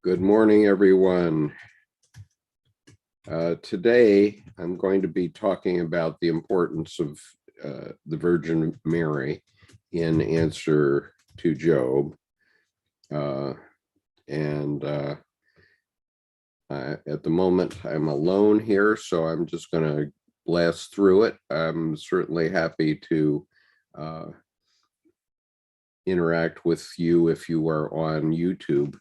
Good morning, everyone. Today, I'm going to be talking about the importance of the Virgin Mary in answer to Job. At the moment, I'm alone here, so I'm just going to blast through it. I'm certainly happy to interact with you if you are on YouTube.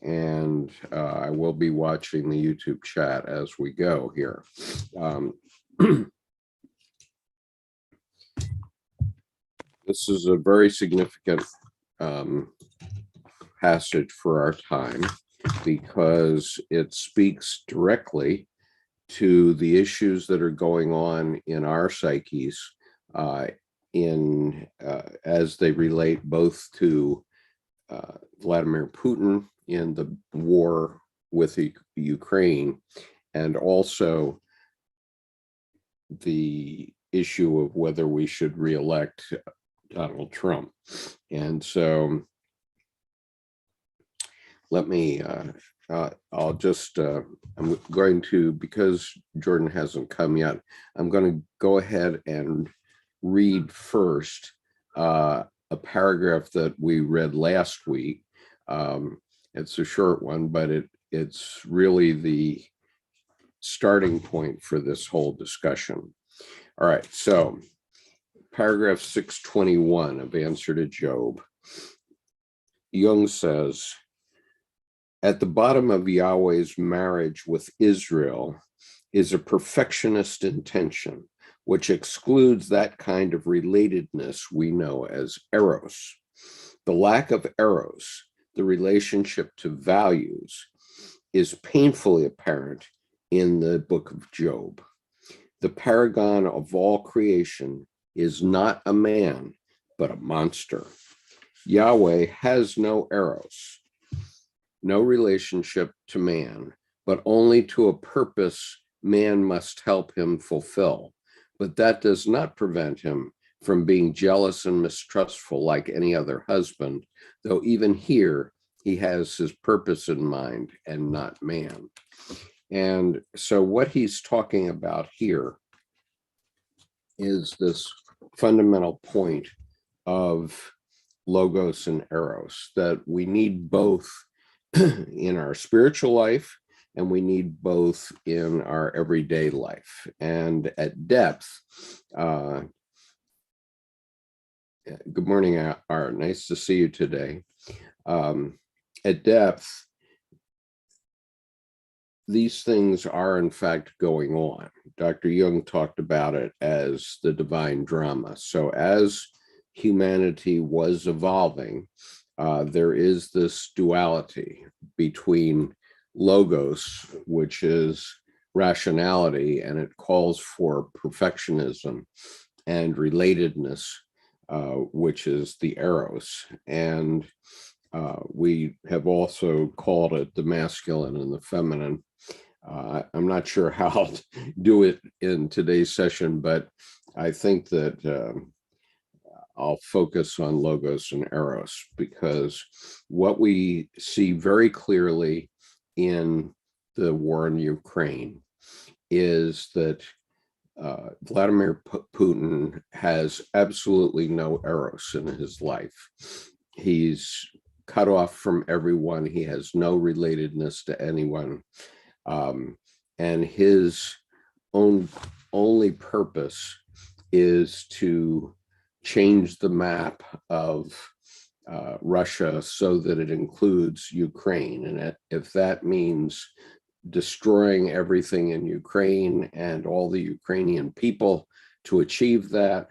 And I will be watching the YouTube chat as we go here. This is a very significant passage for our time because it speaks directly to the issues that are going on in our psyches as they relate both to Vladimir Putin in the war with Ukraine, and also the issue of whether we should reelect Donald Trump. And so let me, I'll just, I'm going to, because Jordan hasn't come yet, I'm going to go ahead and read first a paragraph that we read last week. It's a short one, but it's really the starting point for this whole discussion. All right, so paragraph 621 of Answer to Job. Jung says, at the bottom of Yahweh's marriage with Israel is a perfectionist intention, which excludes that kind of relatedness we know as eros. The lack of eros, the relationship to values, is painfully apparent in the book of Job. The paragon of all creation is not a man, but a monster. Yahweh has no eros, no relationship to man, but only to a purpose man must help him fulfill. But that does not prevent him from being jealous and mistrustful like any other husband, though even here he has his purpose in mind and not man. And so what he's talking about here is this fundamental point of logos and eros, that we need both in our spiritual life, and we need both in our everyday life. And at depth, good morning, Art. Nice to see you today. At depth, these things are in fact going on. Dr. Jung talked about it as the divine drama. So as humanity was evolving, there is this duality between logos, which is rationality, and it calls for perfectionism, and relatedness, which is the eros. And we have also called it the masculine and the feminine. I'm not sure how I'll do it in today's session, but I think that I'll focus on logos and eros, because what we see very clearly in the war in Ukraine is that Vladimir Putin has absolutely no eros in his life. He's cut off from everyone. He has no relatedness to anyone. And his only purpose is to change the map of Russia so that it includes Ukraine. And if that means destroying everything in Ukraine and all the Ukrainian people to achieve that,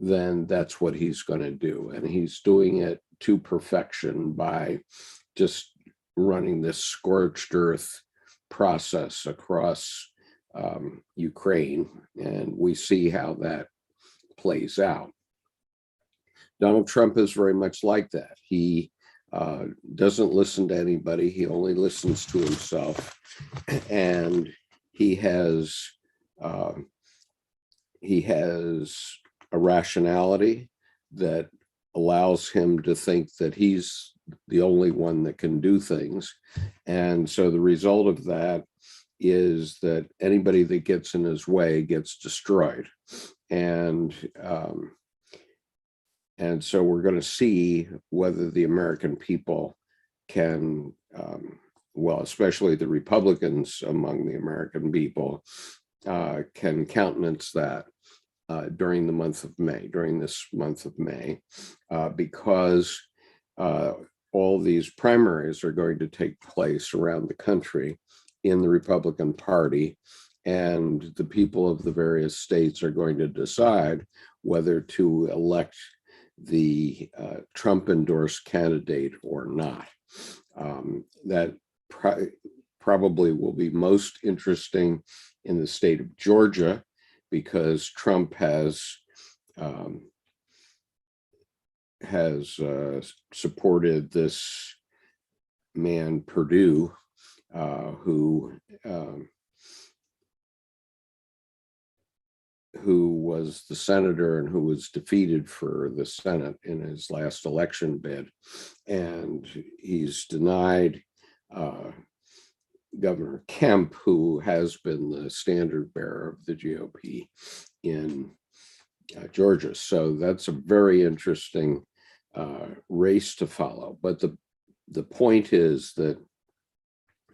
then that's what he's going to do. And he's doing it to perfection by just running this scorched earth process across Ukraine. And we see how that plays out. Donald Trump is very much like that. He doesn't listen to anybody. He only listens to himself. And he has a rationality that allows him to think that he's the only one that can do things. And so the result of that is that anybody that gets in his way gets destroyed. And so we're going to see whether the American people can, well, especially the Republicans among the American people, can countenance that during the month of May, during this month of May, because all these primaries are going to take place around the country in the Republican Party, and the people of the various states are going to decide whether to elect the Trump-endorsed candidate or not. That probably will be most interesting in the state of Georgia, because Trump has supported this man Perdue, who was the senator and who was defeated for the Senate in his last election bid. And he's denied Governor Kemp, who has been the standard bearer of the GOP in Georgia. So that's a very interesting race to follow. But the point is that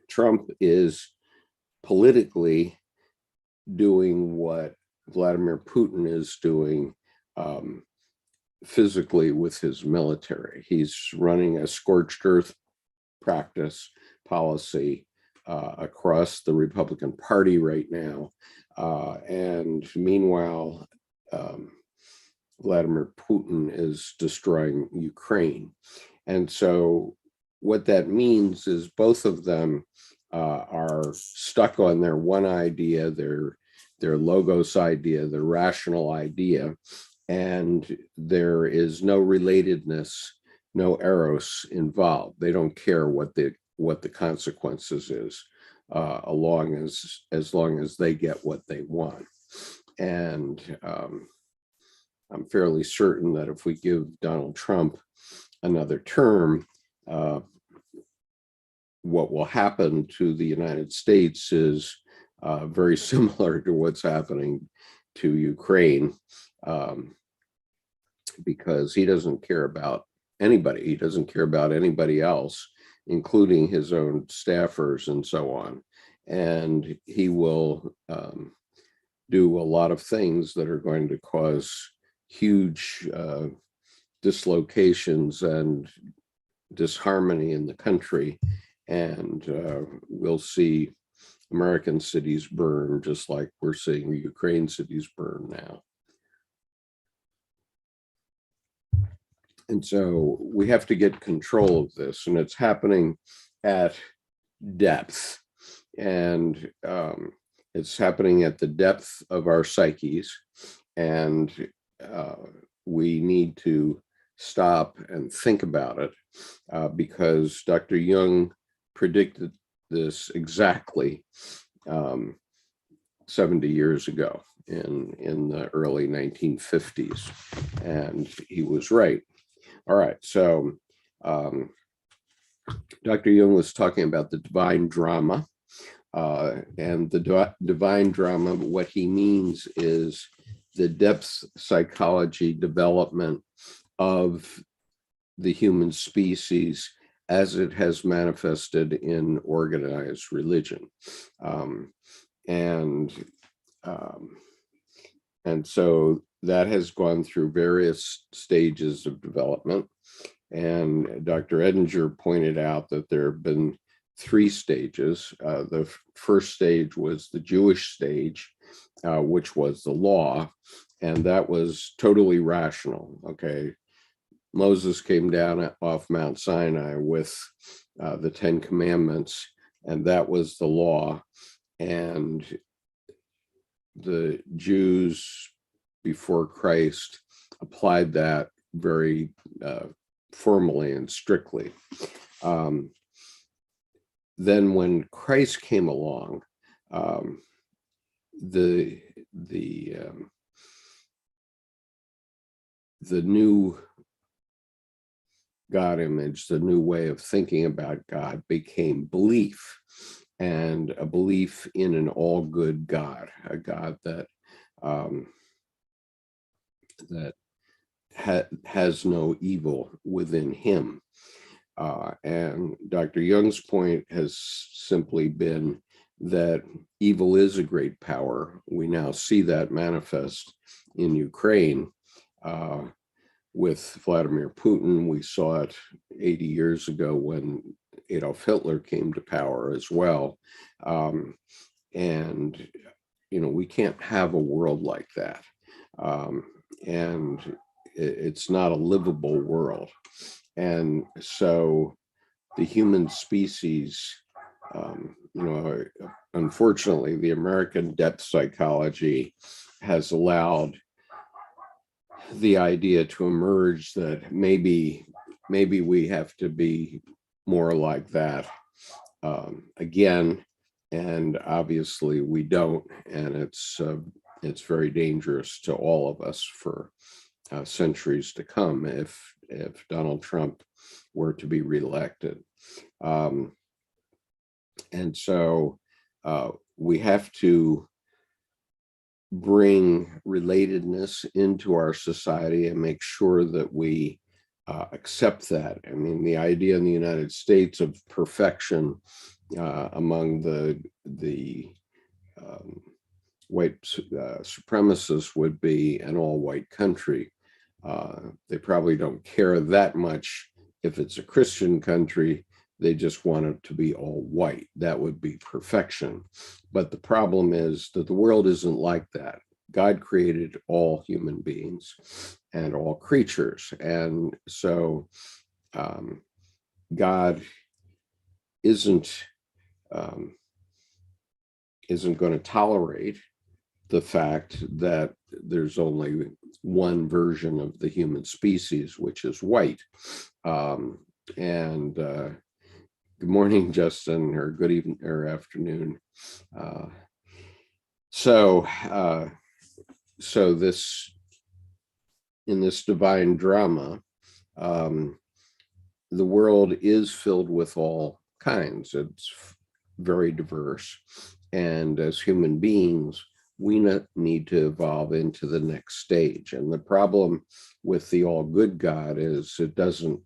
Trump is politically doing what Vladimir Putin is doing physically with his military. He's running a scorched earth policy across the Republican Party right now. And meanwhile, Vladimir Putin is destroying Ukraine. And so what that means is both of them are stuck on their one idea, their logos idea, their rational idea, and there is no relatedness, no eros involved. They don't care what the consequences is, as long as they get what they want. And I'm fairly certain that if we give Donald Trump another term, what will happen to the United States is very similar to what's happening to Ukraine, because he doesn't care about anybody. He doesn't care about anybody else, including his own staffers and so on. And he will do a lot of things that are going to cause huge dislocations and disharmony in the country. And we'll see American cities burn, just like we're seeing Ukraine cities burn now. And so we have to get control of this, and it's happening at depth. And it's happening at the depth of our psyches. And we need to stop and think about it, because Dr. Jung predicted this exactly 70 years ago in the early 1950s, and he was right. All right, so Dr. Jung was talking about the divine drama, and the divine drama, what he means is the depth psychology development of the human species as it has manifested in organized religion. And so that has gone through various stages of development. And Dr. Edinger pointed out that there have been 3 stages. The first stage was the Jewish stage, which was the law, and that was totally rational. Okay, Moses came down off Mount Sinai with the 10 Commandments, and that was the law. And the Jews before Christ applied that very formally and strictly. Then when Christ came along, the new God image, the new way of thinking about God, became belief, and a belief in an all good God, a God that um, that has no evil within him. And Dr. Jung's point has simply been that evil is a great power. We now see that manifest in Ukraine with Vladimir Putin. We saw it 80 years ago when Adolf Hitler came to power as well. And, we can't have a world like that. And it's not a livable world. And so the human species, unfortunately, the American depth psychology has allowed the idea to emerge that maybe we have to be more like that again, and obviously we don't, and it's very dangerous to all of us for centuries to come if Donald Trump were to be reelected. And so we have to bring relatedness into our society and make sure that we accept that. I mean, the idea in the United States of perfection among the white supremacists would be an all-white country. They probably don't care that much if it's a Christian country. They just want it to be all white. That would be perfection. But the problem is that the world isn't like that. God created all human beings and all creatures. And so God isn't going to tolerate the fact that there's only one version of the human species, which is white. Good morning, Justin, or good evening or afternoon. So this, in this divine drama, the world is filled with all kinds. It's very diverse. And as human beings, we need to evolve into the next stage. And the problem with the all good God is it doesn't,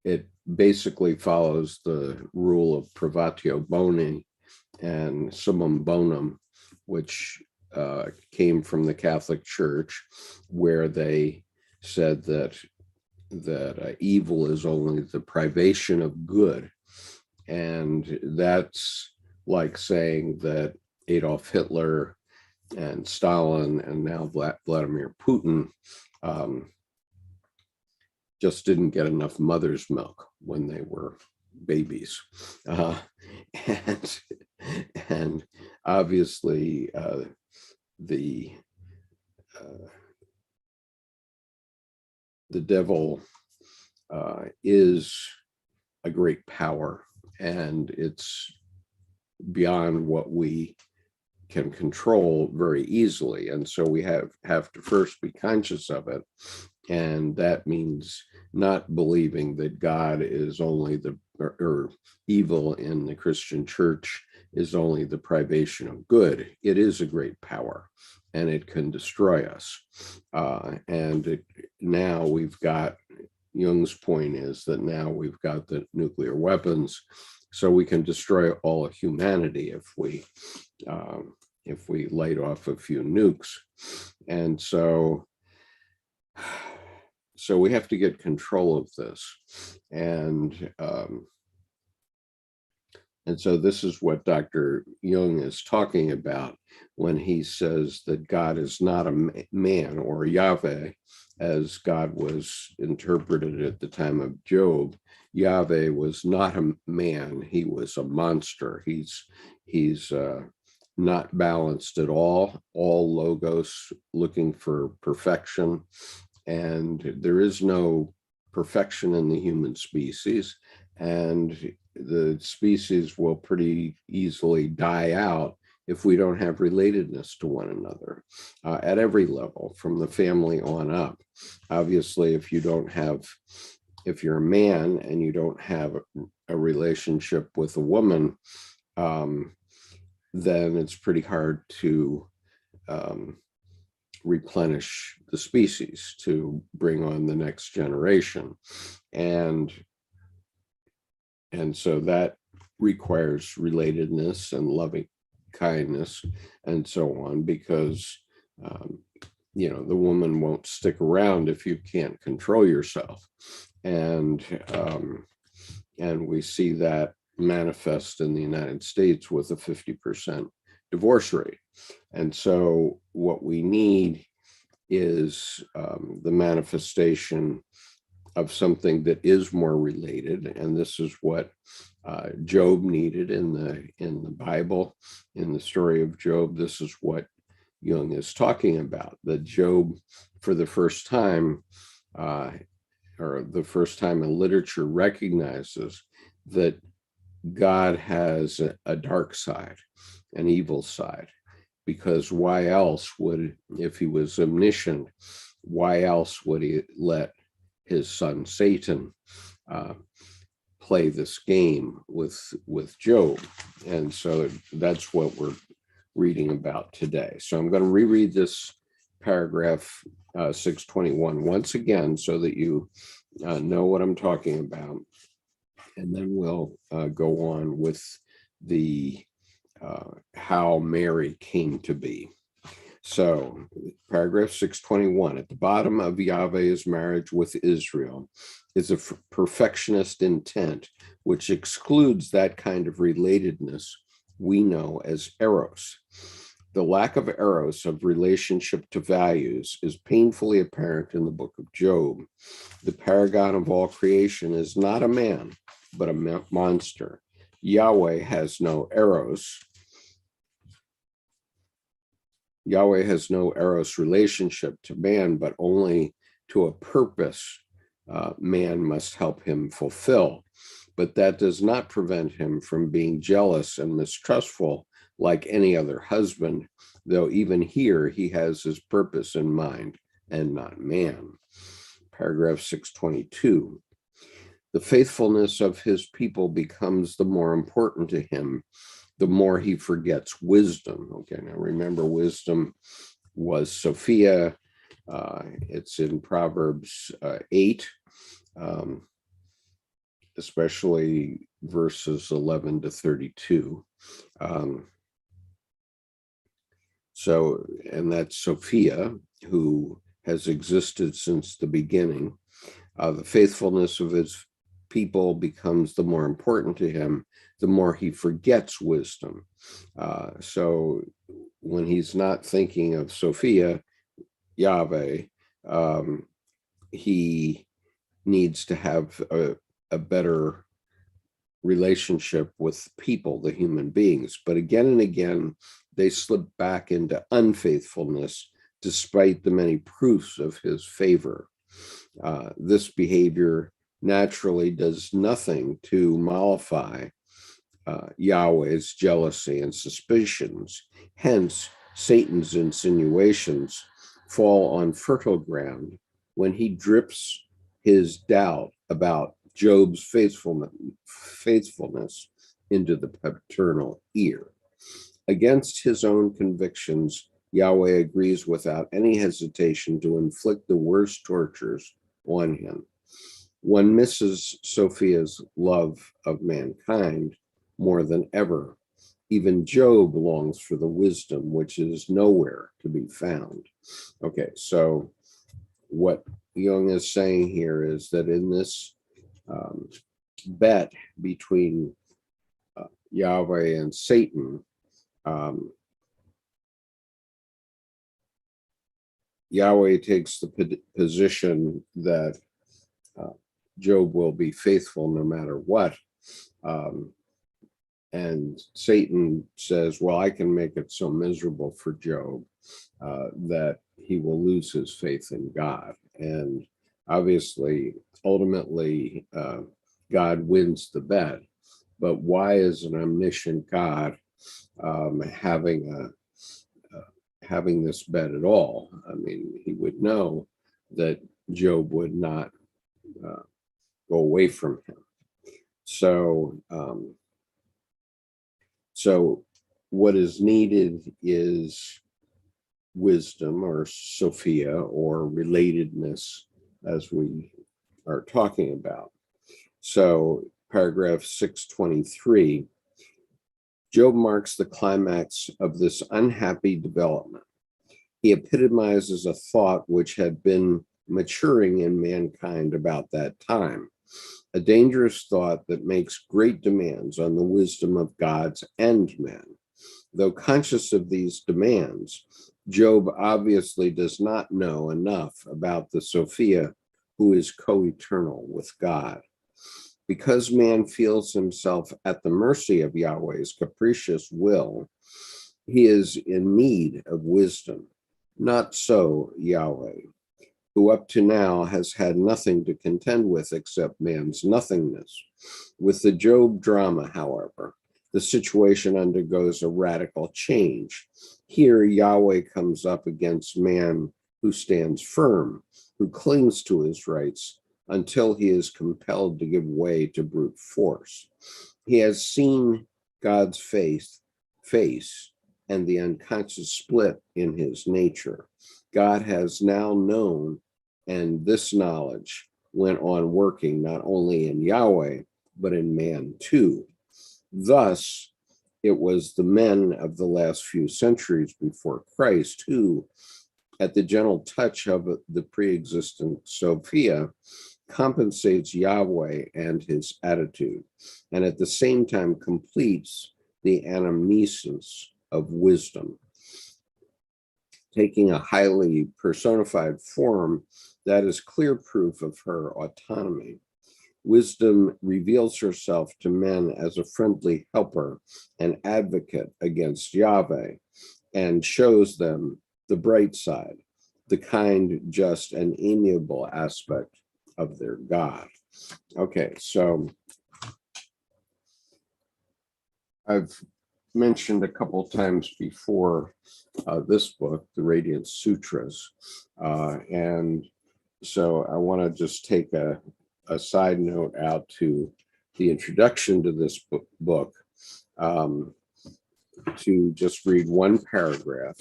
it basically follows the rule of privatio boni and summum bonum, which came from the Catholic Church, where they said that evil is only the privation of good. And that's like saying that Adolf Hitler and Stalin and now Vladimir Putin just didn't get enough mother's milk when they were babies. And obviously the devil is a great power, and it's beyond what we can control very easily. And so we have to first be conscious of it. And that means not believing that God is only or evil in the Christian church is only the privation of good. It is a great power, and it can destroy us. Now we've got, Jung's point is that now we've got the nuclear weapons, so we can destroy all of humanity if we light off a few nukes. And so we have to get control of this. And so this is what Dr. Jung is talking about when he says that God is not a man, or Yahweh, as God was interpreted at the time of Job. Yahweh was not a man, he was a monster. He's not balanced at all logos, looking for perfection. And there is no perfection in the human species, and the species will pretty easily die out if we don't have relatedness to one another at every level, from the family on up. Obviously, if you're a man and you don't have a relationship with a woman, then it's pretty hard to replenish the species, to bring on the next generation. And so that requires relatedness and loving kindness and so on, because the woman won't stick around if you can't control yourself. And we see that manifest in the United States with a 50% divorce rate. And so what we need is the manifestation of something that is more related. And this is what Job needed in the Bible, in the story of Job. This is what Jung is talking about, that Job, for the first time, or the first time in literature, recognizes that God has a dark side, an evil side, because why else would, if he was omniscient, why else would he let his son Satan play this game with Job? And so that's what we're reading about today. So I'm going to reread this paragraph 621 once again so that you know what I'm talking about. And then we'll go on with the how Mary came to be. So paragraph 621, at the bottom of Yahweh's marriage with Israel is a perfectionist intent, which excludes that kind of relatedness we know as eros. The lack of eros, of relationship to values, is painfully apparent in the book of Job. The paragon of all creation is not a man, but a monster. Yahweh has no eros. Yahweh has no eros relationship to man, but only to a purpose man must help him fulfill. But that does not prevent him from being jealous and mistrustful like any other husband, though even here he has his purpose in mind and not man. Paragraph 622. The faithfulness of his people becomes the more important to him, the more he forgets wisdom. Okay, now remember, wisdom was Sophia. It's in Proverbs 8, especially verses 11 to 32. And that's Sophia, who has existed since the beginning. The faithfulness of his people becomes the more important to him, the more he forgets wisdom. So when he's not thinking of Sophia, Yahweh, he needs to have a better relationship with people, the human beings. But again and again, they slip back into unfaithfulness despite the many proofs of his favor. This behavior naturally does nothing to mollify Yahweh's jealousy and suspicions. Hence, Satan's insinuations fall on fertile ground when he drips his doubt about Job's faithfulness into the paternal ear. Against his own convictions, Yahweh agrees without any hesitation to inflict the worst tortures on him. One misses Sophia's love of mankind more than ever. Even Job longs for the wisdom which is nowhere to be found. Okay, so what Jung is saying here is that in this bet between Yahweh and Satan, Yahweh takes the position that Job will be faithful no matter what. And Satan says, well, I can make it so miserable for Job that he will lose his faith in God. And obviously, ultimately, God wins the bet. But why is an omniscient God having this bet at all. I mean, he would know that Job would not go away from him. So what is needed is wisdom, or Sophia, or relatedness, as we are talking about. So paragraph 623, Job marks the climax of this unhappy development. He epitomizes a thought which had been maturing in mankind about that time, a dangerous thought that makes great demands on the wisdom of gods and men. Though conscious of these demands, Job obviously does not know enough about the Sophia who is co-eternal with God. Because man feels himself at the mercy of Yahweh's capricious will, he is in need of wisdom. Not so Yahweh, who up to now has had nothing to contend with except man's nothingness. With the Job drama, however, the situation undergoes a radical change. Here, Yahweh comes up against man who stands firm, who clings to his rights until he is compelled to give way to brute force. He has seen God's face and the unconscious split in his nature. God has now known, and this knowledge went on working not only in Yahweh, but in man too. Thus, it was the men of the last few centuries before Christ who, at the gentle touch of the pre-existent Sophia, compensates Yahweh and his attitude, and at the same time completes the anamnesis of wisdom, taking a highly personified form that is clear proof of her autonomy. Wisdom reveals herself to men as a friendly helper and advocate against Yahweh, and shows them the bright side, the kind, just, and amiable aspect of their God. Okay, so I've mentioned a couple times before this book, The Radiant Sutras, and so I want to just take a side note out to the introduction to this book, to just read one paragraph,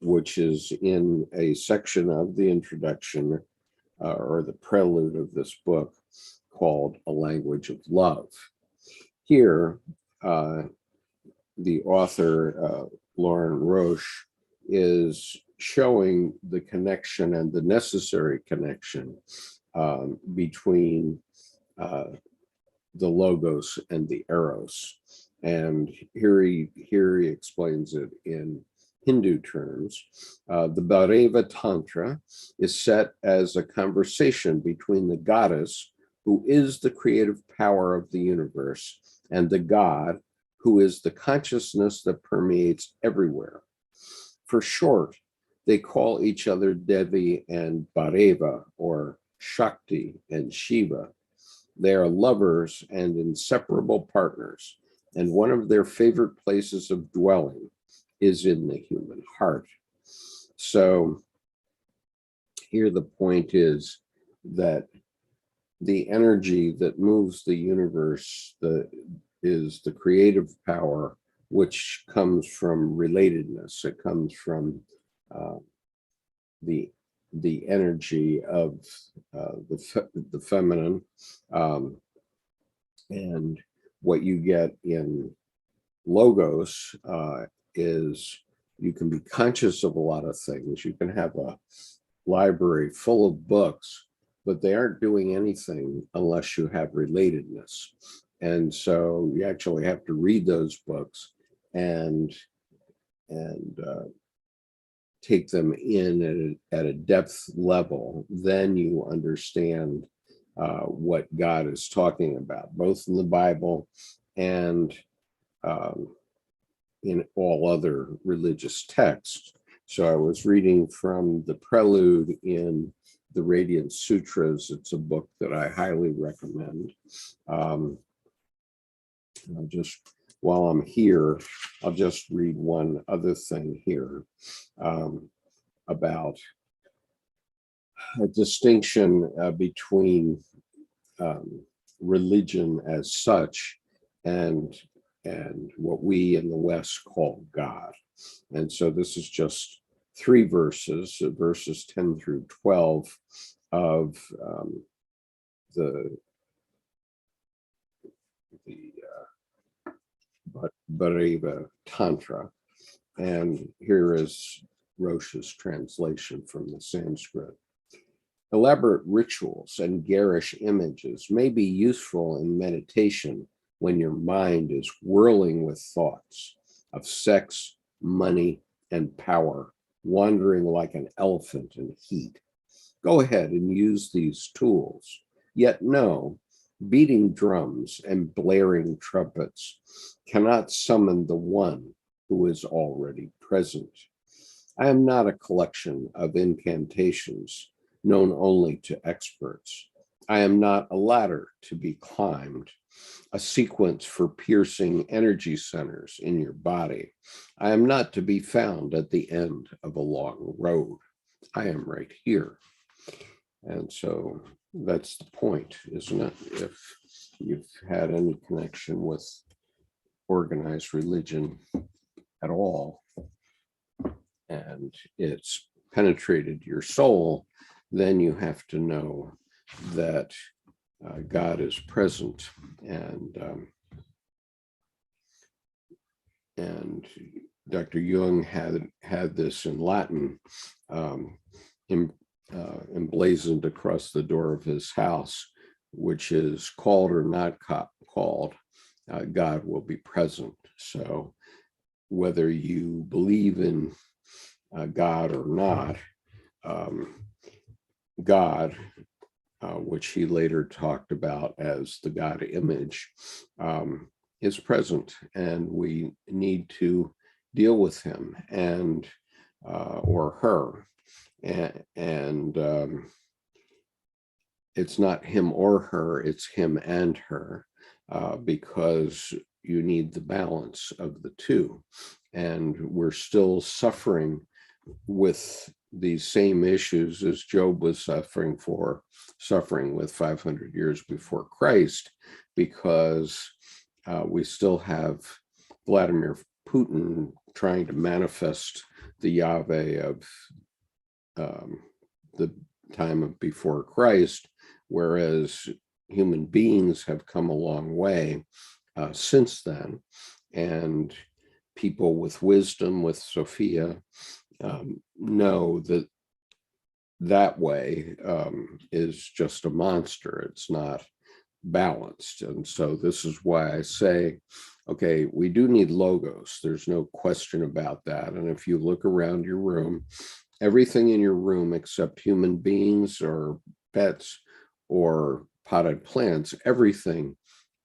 which is in a section of the introduction or the prelude of this book called A Language of Love. Here, the author, Lauren Roche, is showing the connection and the necessary connection between the logos and the eros. And here he explains it in Hindu terms. The Bhairava Tantra is set as a conversation between the goddess, who is the creative power of the universe, and the god, who is the consciousness that permeates everywhere. For short, they call each other Devi and Bhairava, or Shakti and Shiva. They are lovers and inseparable partners, and one of their favorite places of dwelling is in the human heart. So here the point is that the energy that moves the universe is the creative power, which comes from relatedness. It comes from the energy of the feminine, and what you get in logos is you can be conscious of a lot of things. You can have a library full of books, but they aren't doing anything unless you have relatedness. And so you actually have to read those books and take them in at a depth level. Then you understand what God is talking about, both in the Bible and in all other religious texts. So I was reading from the prelude in the Radiant Sutras. It's a book that I highly recommend. I'll just while I'm here, I'll just read one other thing here about a distinction between religion as such and what we in the West call God. And so this is just three verses, verses 10 through 12 of the Bhaiva Tantra. And here is Roche's translation from the Sanskrit. Elaborate rituals and garish images may be useful in meditation when your mind is whirling with thoughts of sex, money, and power, wandering like an elephant in heat. Go ahead and use these tools. Yet no, beating drums and blaring trumpets cannot summon the one who is already present. I am not a collection of incantations known only to experts. I am not a ladder to be climbed, a sequence for piercing energy centers in your body. I am not to be found at the end of a long road. I am right here. And so that's the point, isn't it? If you've had any connection with organized religion at all, and it's penetrated your soul, then you have to know that God is present. And Dr. Jung had this in Latin emblazoned across the door of his house, which is called or not called, God will be present. So whether you believe in God or not, God, which he later talked about as the God image, is present, and we need to deal with him and or her. And it's not him or her, it's him and her, because you need the balance of the two. And we're still suffering with these same issues as Job was suffering with 500 years before Christ, because we still have Vladimir Putin trying to manifest the Yahweh of the time of before Christ, whereas human beings have come a long way since then. And people with wisdom, with Sophia, know that that way is just a monster. It's not balanced. And so this is why I say, okay, we do need logos. There's no question about that. And if you look around your room, everything in your room except human beings or pets or potted plants, everything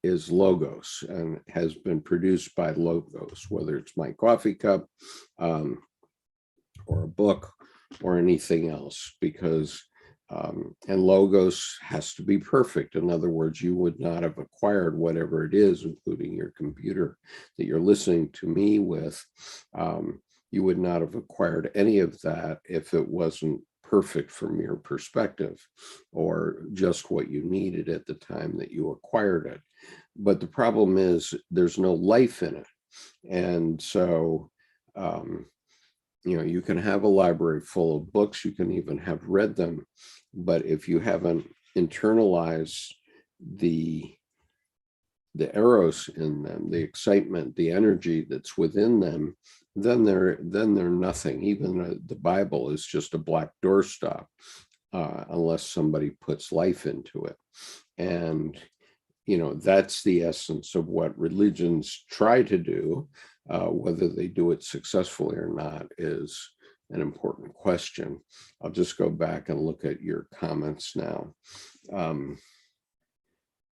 is logos and has been produced by logos, whether it's my coffee cup or a book or anything else, because and logos has to be perfect. In other words, you would not have acquired whatever it is, including your computer that you're listening to me with. You would not have acquired any of that if it wasn't perfect from your perspective or just what you needed at the time that you acquired it. But the problem is there's no life in it. And so, you can have a library full of books, you can even have read them, but if you haven't internalized the eros in them, the excitement, the energy that's within them, then they're nothing. Even the Bible is just a black doorstop, unless somebody puts life into it. And that's the essence of what religions try to do. Whether they do it successfully or not is an important question. I'll just go back and look at your comments now.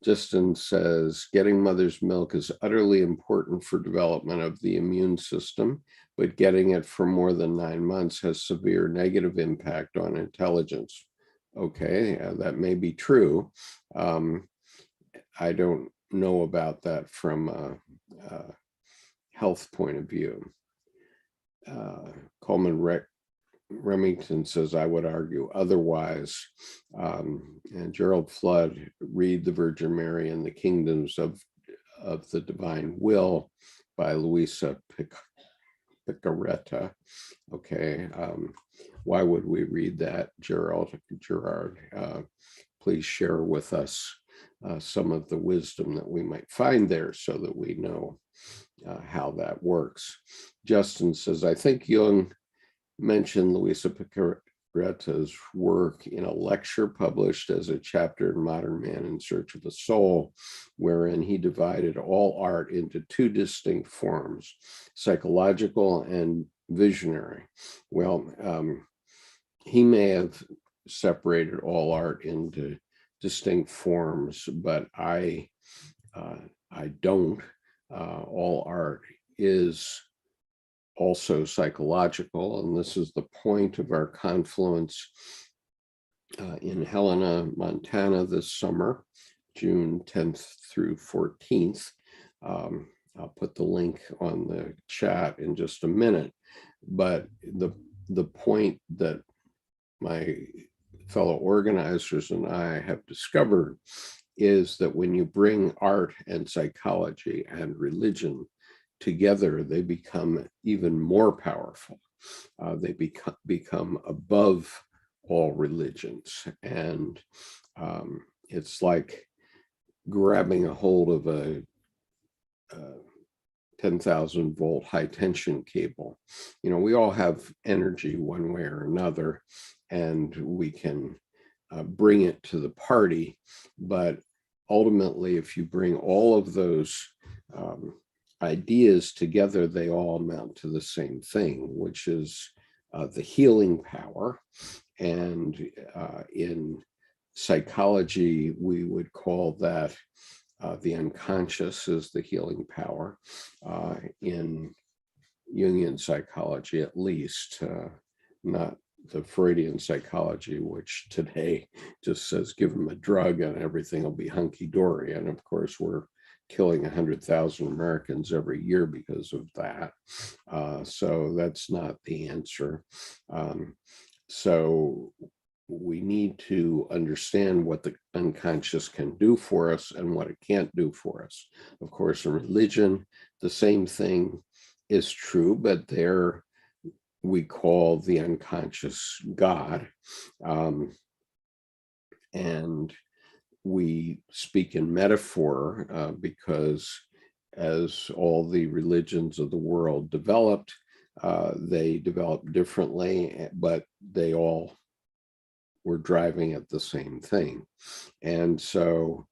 Justin says, getting mother's milk is utterly important for development of the immune system, but getting it for more than 9 months has severe negative impact on intelligence. Okay, that may be true. I don't know about that from health point of view. Coleman Remington says, I would argue otherwise. And Gerald Flood, read The Virgin Mary and the Kingdoms of the Divine Will by Luisa Picaretta. Okay, why would we read that, Gerard? Please share with us some of the wisdom that we might find there so that we know how that works. Justin says, I think Jung mentioned Luisa Picaretta's work in a lecture published as a chapter in Modern Man in Search of the Soul, wherein he divided all art into two distinct forms, psychological and visionary. Well, he may have separated all art into distinct forms, but I don't. All art is also psychological, and this is the point of our confluence in Helena, Montana this summer, June 10th through 14th. I'll put the link on the chat in just a minute, but the point that my fellow organizers and I have discovered is that when you bring art and psychology and religion together, they become even more powerful. They become above all religions. And it's like grabbing a hold of a 10,000 volt high tension cable. You know, we all have energy one way or another, and we can bring it to the party. But ultimately, if you bring all of those ideas together, they all amount to the same thing, which is the healing power. And in psychology, we would call that the unconscious is the healing power. In Jungian psychology, at least, not the Freudian psychology, which today just says give them a drug and everything will be hunky-dory. And of course, we're killing 100,000 Americans every year because of that. So that's not the answer. So we need to understand what the unconscious can do for us and what it can't do for us. Of course, in religion, the same thing is true, but there we call the unconscious God. And we speak in metaphor because as all the religions of the world developed, they developed differently, but they all were driving at the same thing. And so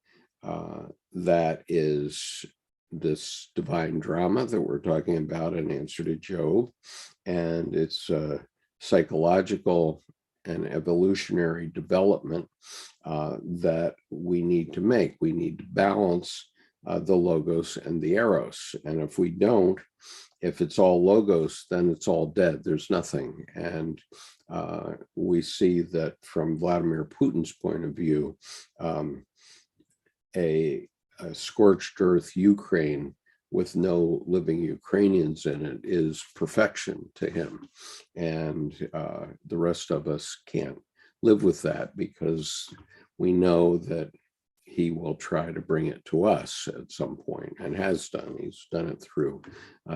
that is this divine drama that we're talking about in answer to Job. And it's a psychological and evolutionary development that we need to make. We need to balance the logos and the eros. And if we don't, if it's all logos, then it's all dead. There's nothing. And we see that from Vladimir Putin's point of view, a scorched earth Ukraine with no living Ukrainians in it is perfection to him. And the rest of us can't live with that because we know that he will try to bring it to us at some point and has done. He's done it through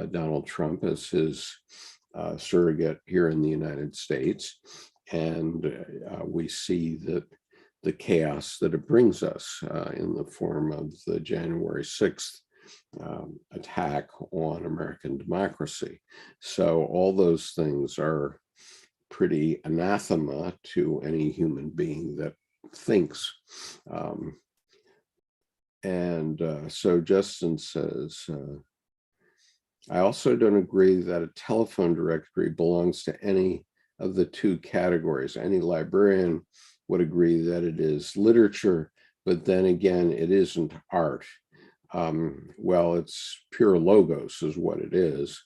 Donald Trump as his surrogate here in the United States. And we see that the chaos that it brings us in the form of the January 6th attack on American democracy. So all those things are pretty anathema to any human being that thinks. So Justin says, I also don't agree that a telephone directory belongs to any of the two categories. Any librarian would agree that it is literature, but then again, it isn't art. Well, it's pure logos is what it is.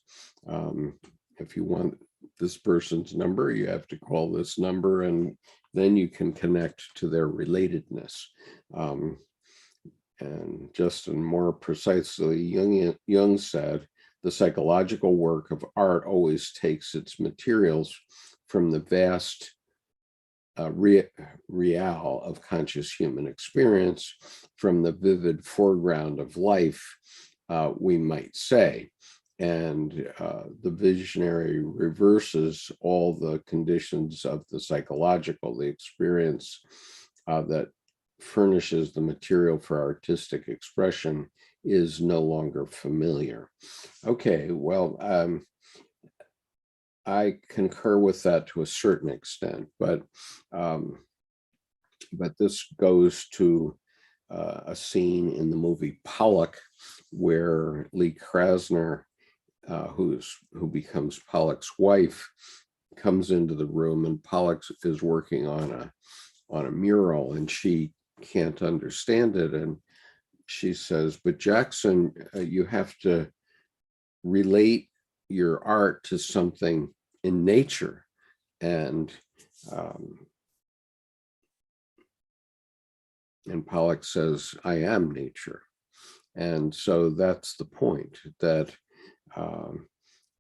If you want this person's number, you have to call this number, and then you can connect to their relatedness. And Justin, more precisely, Jung said, the psychological work of art always takes its materials from the vast real of conscious human experience, from the vivid foreground of life, we might say. And the visionary reverses all the conditions of the psychological, the experience that furnishes the material for artistic expression is no longer familiar. Okay, well, I concur with that to a certain extent, but this goes to a scene in the movie Pollock, where Lee Krasner, who becomes Pollock's wife, comes into the room, and Pollock is working on a mural, and she can't understand it, and she says, "But Jackson, you have to relate your art to something in nature." And Pollock says, "I am nature." And so that's the point, that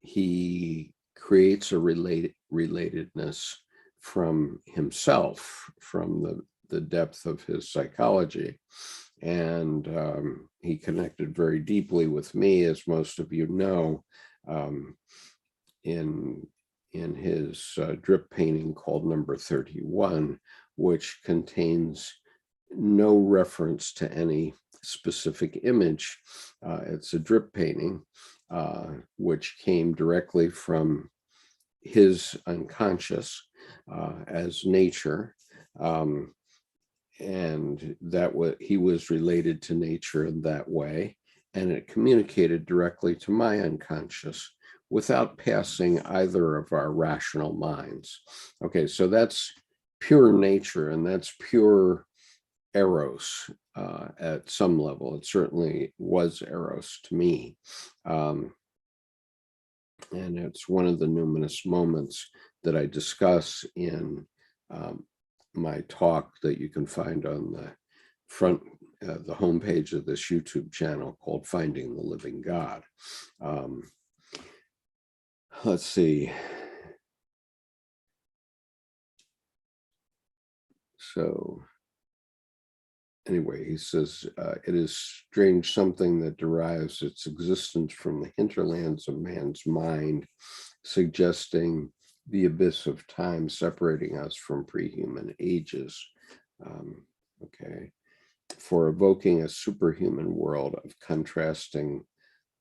he creates a relatedness from himself, from the depth of his psychology. And he connected very deeply with me, as most of you know, in his drip painting called Number 31, which contains no reference to any specific image. It's a drip painting, which came directly from his unconscious as nature. And he was related to nature in that way, and it communicated directly to my unconscious without passing either of our rational minds. Okay, so that's pure nature, and that's pure eros at some level. It certainly was eros to me. And it's one of the numinous moments that I discuss in my talk that you can find on the front, the homepage of this YouTube channel, called Finding the Living God. Let's see. So anyway, he says, "It is strange, something that derives its existence from the hinterlands of man's mind, suggesting the abyss of time separating us from pre-human ages." Okay, for evoking a superhuman world of contrasting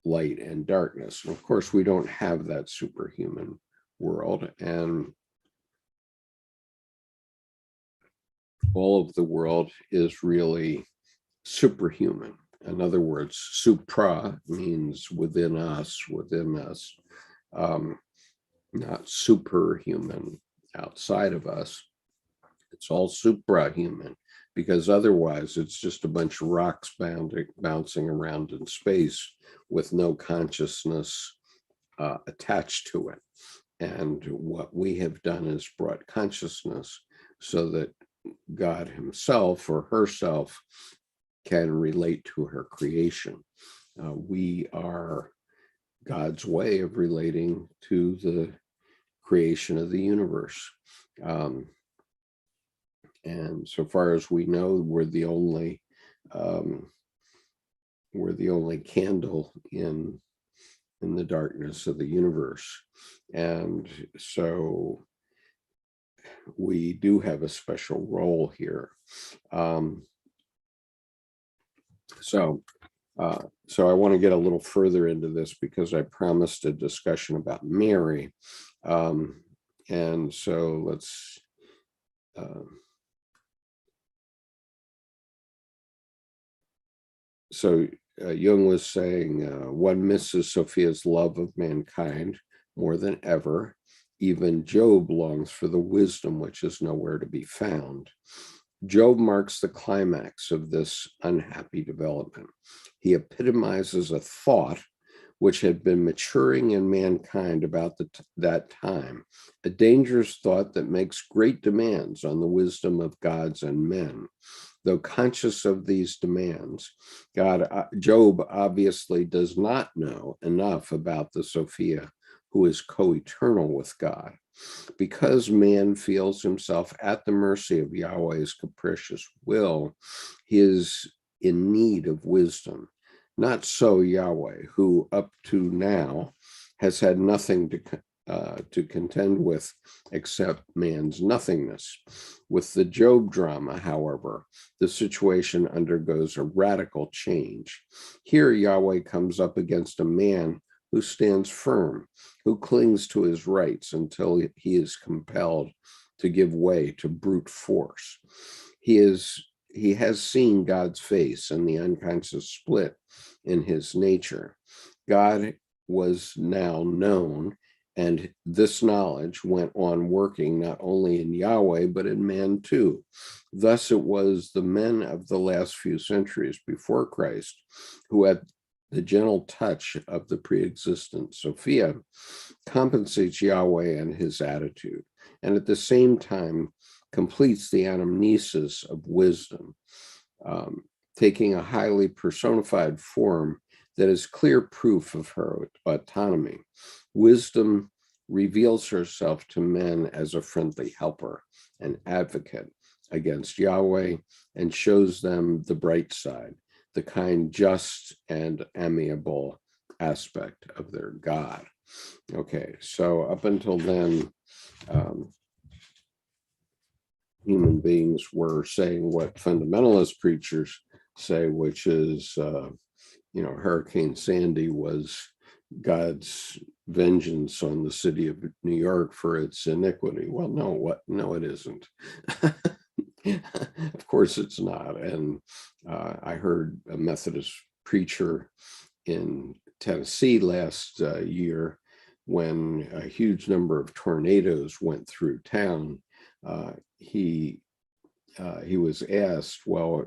light and darkness. And of course, we don't have that superhuman world, and all of the world is really superhuman. In other words, supra means within us, not superhuman outside of us. It's all suprahuman, because otherwise it's just a bunch of rocks bouncing around in space with no consciousness attached to it. And what we have done is brought consciousness so that God himself or herself can relate to her creation. We are God's way of relating to the creation of the universe. And so far as we know, we're the only candle in the darkness of the universe. And so we do have a special role here. So I want to get a little further into this, because I promised a discussion about Mary. And so let's Jung was saying, one misses Sophia's love of mankind more than ever. Even Job longs for the wisdom which is nowhere to be found. Job marks the climax of this unhappy development. He epitomizes a thought which had been maturing in mankind about that time, a dangerous thought that makes great demands on the wisdom of gods and men. Though conscious of these demands, Job obviously does not know enough about the Sophia who is co-eternal with God. Because man feels himself at the mercy of Yahweh's capricious will, he is in need of wisdom. Not so Yahweh, who up to now has had nothing to contend with except man's nothingness. With the Job drama, however, the situation undergoes a radical change. Here, Yahweh comes up against a man who stands firm, who clings to his rights until he is compelled to give way to brute force. He has seen God's face and the unconscious split in his nature. God was now known, and this knowledge went on working not only in Yahweh, but in man too. Thus it was the men of the last few centuries before Christ who, at the gentle touch of the pre-existent Sophia, compensates Yahweh and his attitude, and at the same time completes the anamnesis of wisdom, taking a highly personified form that is clear proof of her autonomy. Wisdom reveals herself to men as a friendly helper, an advocate against Yahweh, and shows them the bright side, the kind, just, and amiable aspect of their God. Okay, so up until then, human beings were saying what fundamentalist preachers say, which is, Hurricane Sandy was God's vengeance on the city of New York for its iniquity. Well, no, it isn't. Of course it's not. And I heard a Methodist preacher in Tennessee last year, when a huge number of tornadoes went through town. He was asked, well,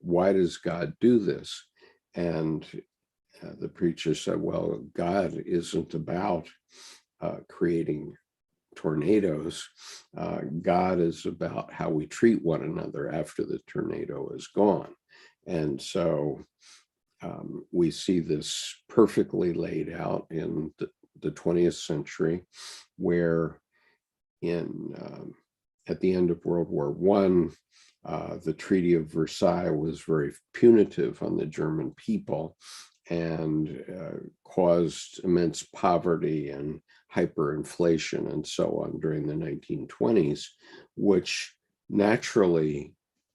why does God do this? And the preacher said, well, God isn't about creating tornadoes. God is about how we treat one another after the tornado is gone. And so we see this perfectly laid out in the 20th century, where at the end of World War I, the Treaty of Versailles was very punitive on the German people and caused immense poverty and hyperinflation and so on during the 1920s, which naturally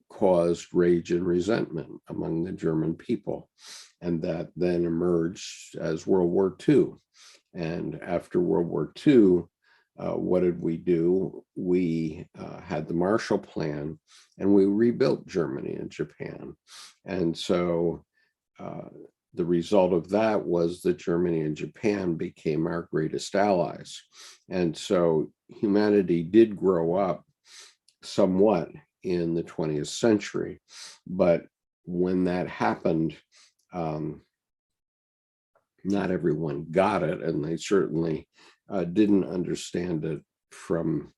caused rage and resentment among the German people. And that then emerged as World War II. And after World War II, what did we do? We had the Marshall Plan, and we rebuilt Germany and Japan. And so the result of that was that Germany and Japan became our greatest allies. And so humanity did grow up somewhat in the 20th century. But when that happened, not everyone got it, and they certainly didn't understand it from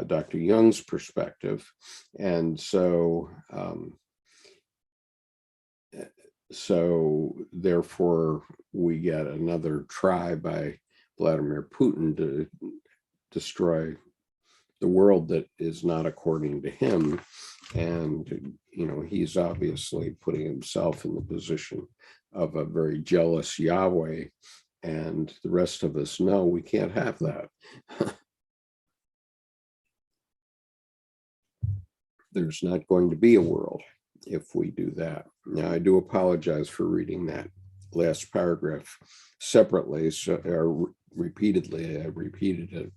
Dr. Jung's perspective. And so therefore we get another try by Vladimir Putin to destroy the world that is not according to him. And, he's obviously putting himself in the position of a very jealous Yahweh. And the rest of us know we can't have that. There's not going to be a world if we do that. Now, I do apologize for reading that last paragraph separately, or repeatedly. I repeated it,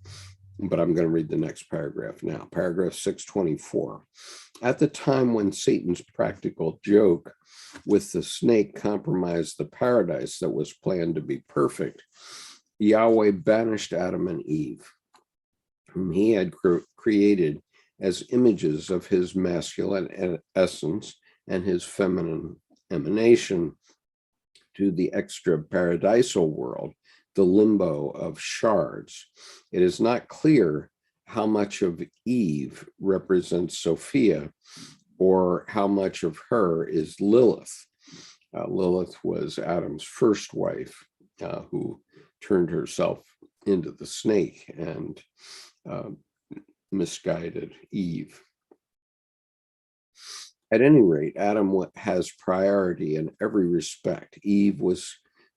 but I'm going to read the next paragraph now. Paragraph 624. At the time when Satan's practical joke with the snake compromised the paradise that was planned to be perfect, Yahweh banished Adam and Eve, whom he had created as images of his masculine essence and his feminine emanation, to the extra paradisal world, the limbo of shards. It is not clear how much of Eve represents Sophia, or how much of her is Lilith? Lilith was Adam's first wife, who turned herself into the snake and misguided Eve. At any rate, Adam has priority in every respect. Eve was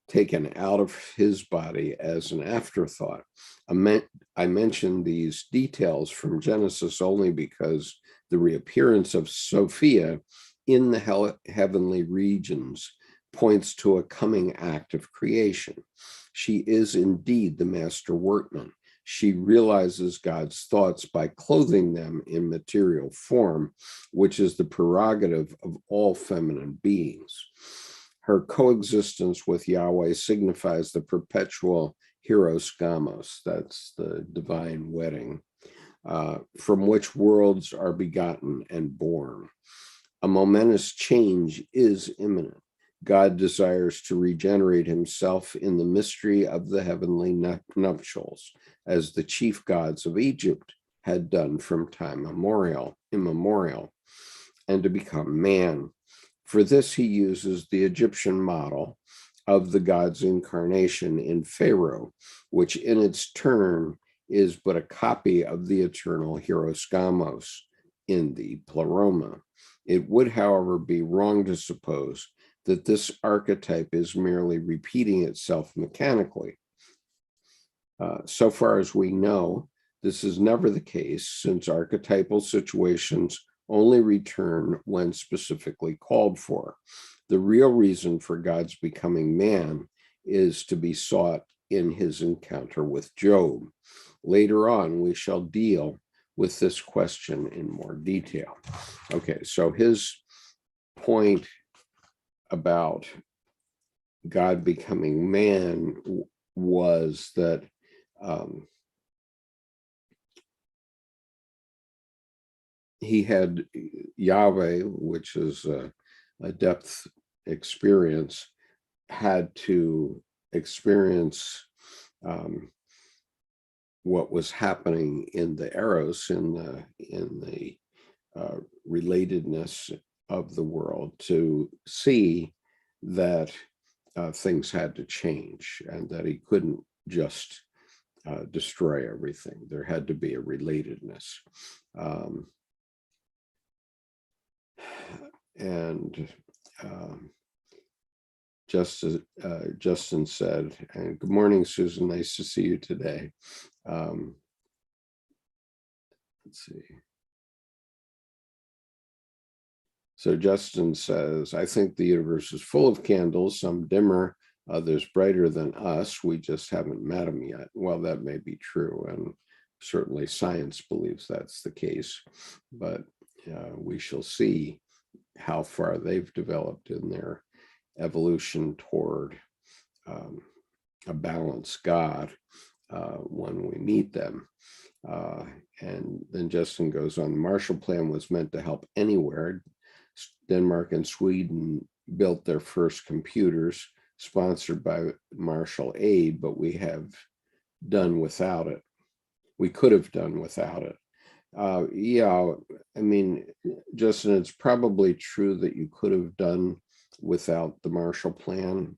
taken out of his body as an afterthought. I mention these details from Genesis only because the reappearance of Sophia in the heavenly regions points to a coming act of creation. She is indeed the master workman. She realizes God's thoughts by clothing them in material form, which is the prerogative of all feminine beings. Her coexistence with Yahweh signifies the perpetual hieros gamos, that's the divine wedding, from which worlds are begotten and born. A momentous change is imminent. God desires to regenerate himself in the mystery of the heavenly nuptials, as the chief gods of Egypt had done from time immemorial, and to become man. For this, he uses the Egyptian model of the god's incarnation in Pharaoh, which in its turn is but a copy of the eternal hieros gamos in the pleroma. It would, however, be wrong to suppose that this archetype is merely repeating itself mechanically. So far as we know, this is never the case, since archetypal situations only return when specifically called for. The real reason for God's becoming man is to be sought in his encounter with Job. Later on, we shall deal with this question in more detail. Okay, so his point about God becoming man was that he had Yahweh, which is a depth experience, had to experience what was happening in the eros, in the relatedness of the world, to see that things had to change and that he couldn't just destroy everything. There had to be a relatedness. Justin said, and good morning, Susan, nice to see you today. Let's see. So Justin says, I think the universe is full of candles, some dimmer, others brighter than us. We just haven't met them yet. Well, that may be true, and certainly science believes that's the case, but we shall see how far they've developed in their evolution toward a balanced God when we meet them. And then Justin goes on, the Marshall Plan was meant to help anywhere. Denmark and Sweden built their first computers sponsored by Marshall Aid, but we have done without it. We could have done without it. Yeah, I mean, Justin, it's probably true that you could have done without the Marshall Plan,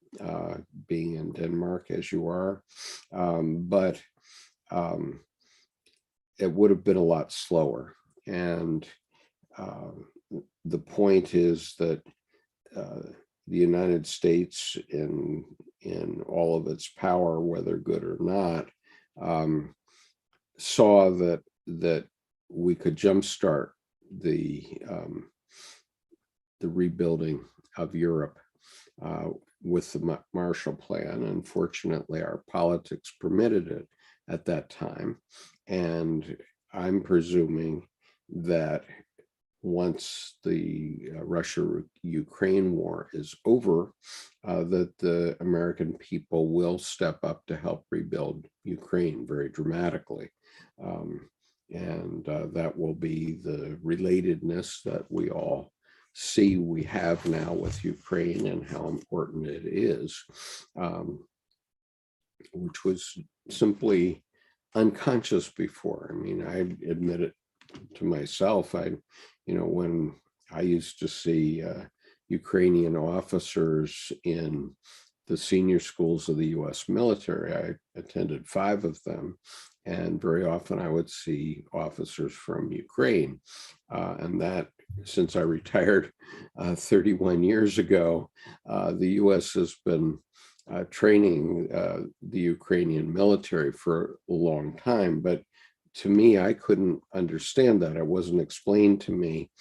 being in Denmark as you are, but it would have been a lot slower. And the point is that the United States, in all of its power, whether good or not, saw that we could jumpstart the rebuilding of Europe with the Marshall Plan. Unfortunately, our politics permitted it at that time, and I'm presuming that once the Russia-Ukraine war is over, that the American people will step up to help rebuild Ukraine very dramatically. And that will be the relatedness that we all see we have now with Ukraine and how important it is, which was simply unconscious before. I mean, I admit it to myself. When I used to see Ukrainian officers in the senior schools of the U.S. military. I attended 5 of them, and very often I would see officers from Ukraine. And that, since I retired 31 years ago, the U.S. has been training the Ukrainian military for a long time. But to me, I couldn't understand that. It wasn't explained to me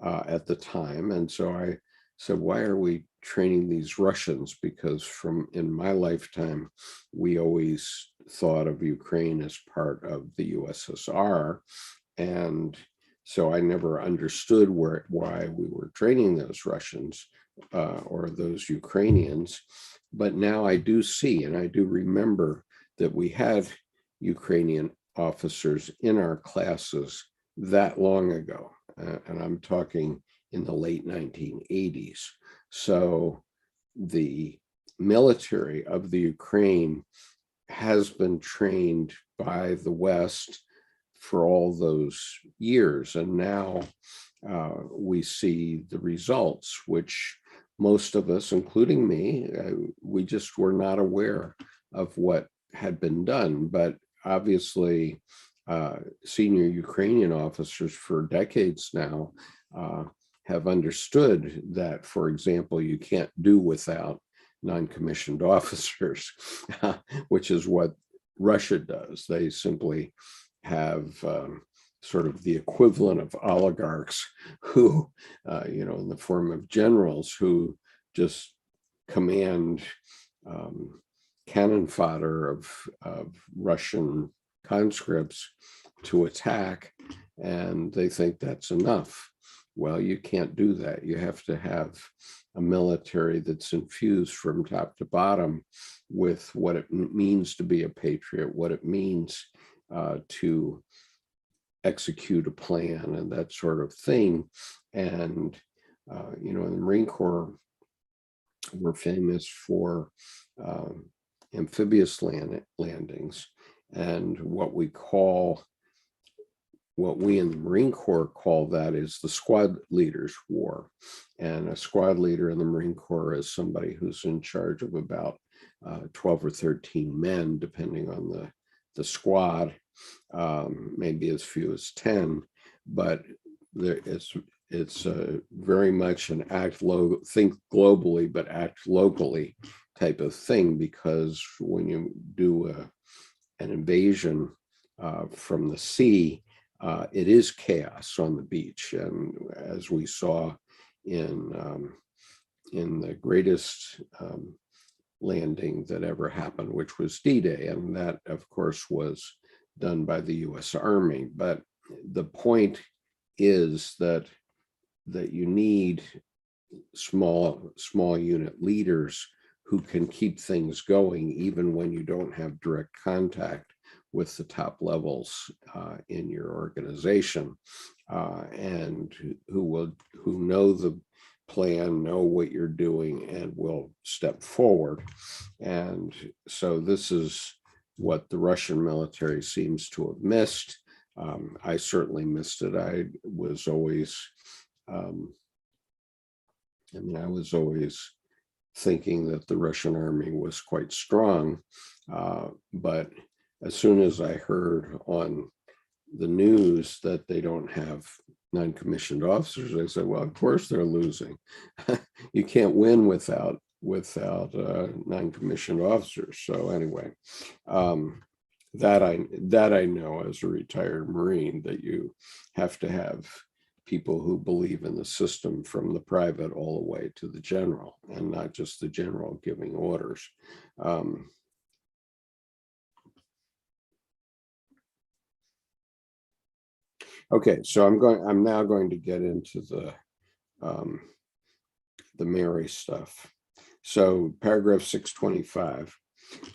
at the time. And so I said, why are we training these Russians? Because in my lifetime, we always thought of Ukraine as part of the USSR. And so I never understood why we were training those Russians or those Ukrainians. But now I do see, and I do remember that we had Ukrainian officers in our classes that long ago. And I'm talking in the late 1980s. So the military of the Ukraine has been trained by the West for all those years. And now we see the results, which most of us, including me, we just were not aware of what had been done. But obviously, senior Ukrainian officers for decades now have understood that, for example, you can't do without non-commissioned officers, which is what Russia does. They simply have sort of the equivalent of oligarchs who, in the form of generals who just command cannon fodder of Russian conscripts to attack, and they think that's enough. Well, you can't do that. You have to have a military that's infused from top to bottom with what it means to be a patriot, what it means to execute a plan and that sort of thing. And, in the Marine Corps, we're famous for amphibious landings, and what we in the Marine Corps call that is the squad leader's war. And a squad leader in the Marine Corps is somebody who's in charge of about 12 or 13 men, depending on the squad, maybe as few as 10. But it's very much an think globally, but act locally type of thing, because when you do an invasion from the sea, it is chaos on the beach. And as we saw in the greatest landing that ever happened, which was D-Day, and that, of course, was done by the U.S. Army. But the point is that you need small unit leaders who can keep things going even when you don't have direct contact with the top levels in your organization, and who know the plan, know what you're doing, and will step forward. And so this is what the Russian military seems to have missed. I certainly missed it. I was always thinking that the Russian army was quite strong, but as soon as I heard on the news that they don't have non-commissioned officers, I said, well, of course they're losing. You can't win without non-commissioned officers. So anyway, that I know as a retired Marine, that you have to have people who believe in the system from the private all the way to the general, and not just the general giving orders. Okay, so I'm now going to get into the Mary stuff. So paragraph 625,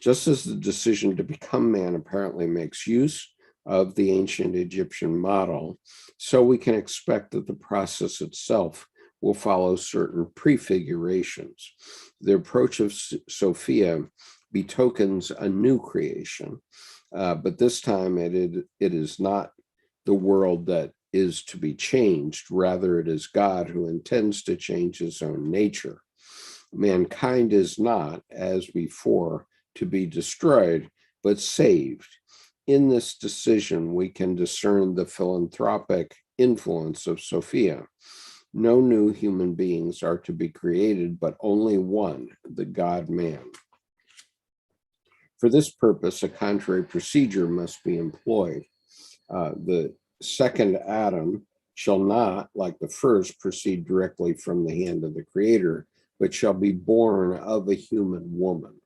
just as the decision to become man apparently makes use of the ancient Egyptian model, so we can expect that the process itself will follow certain prefigurations. The approach of Sophia betokens a new creation, but this time it is not the world that is to be changed. Rather, it is God who intends to change his own nature. Mankind is not, as before, to be destroyed, but saved. In this decision, we can discern the philanthropic influence of Sophia. No new human beings are to be created, but only one, the God-man. For this purpose, a contrary procedure must be employed. The second Adam shall not, like the first, proceed directly from the hand of the Creator, but shall be born of a human woman.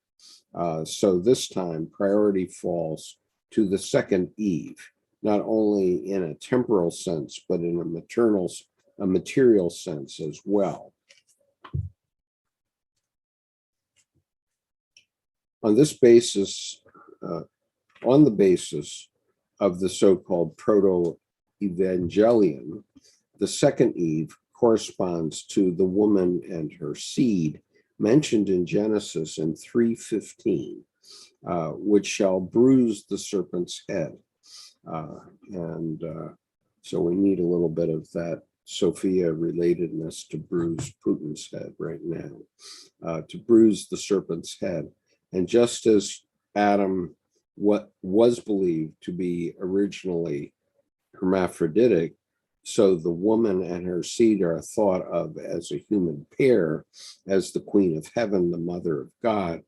So this time, priority falls to the second Eve, not only in a temporal sense, but in a material sense as well. On the basis of the so-called proto-evangelion, the second Eve corresponds to the woman and her seed mentioned in Genesis in 3:15, which shall bruise the serpent's head. So we need a little bit of that Sophia relatedness to bruise Putin's head right now, to bruise the serpent's head. And just as Adam, what was believed to be originally hermaphroditic, so the woman and her seed are thought of as a human pair, as the Queen of Heaven, the Mother of God,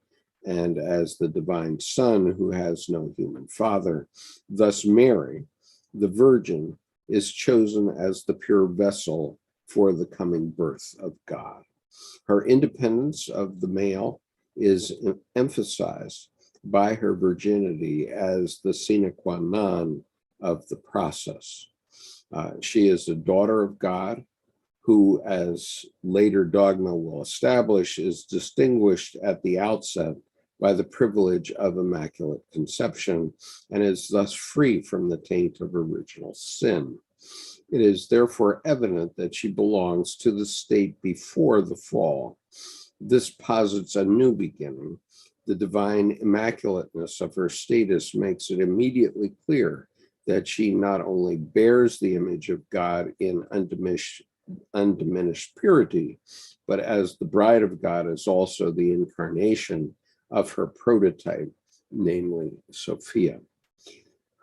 and as the divine Son who has no human father. Thus Mary, the Virgin, is chosen as the pure vessel for the coming birth of God. Her independence of the male is emphasized by her virginity as the sine qua non of the process. She is a daughter of God who, as later dogma will establish, is distinguished at the outset by the privilege of immaculate conception and is thus free from the taint of original sin. It is therefore evident that she belongs to the state before the fall. This posits a new beginning. The divine immaculateness of her status makes it immediately clear that she not only bears the image of God in undiminished purity, but as the bride of God is also the incarnation of her prototype, namely Sophia.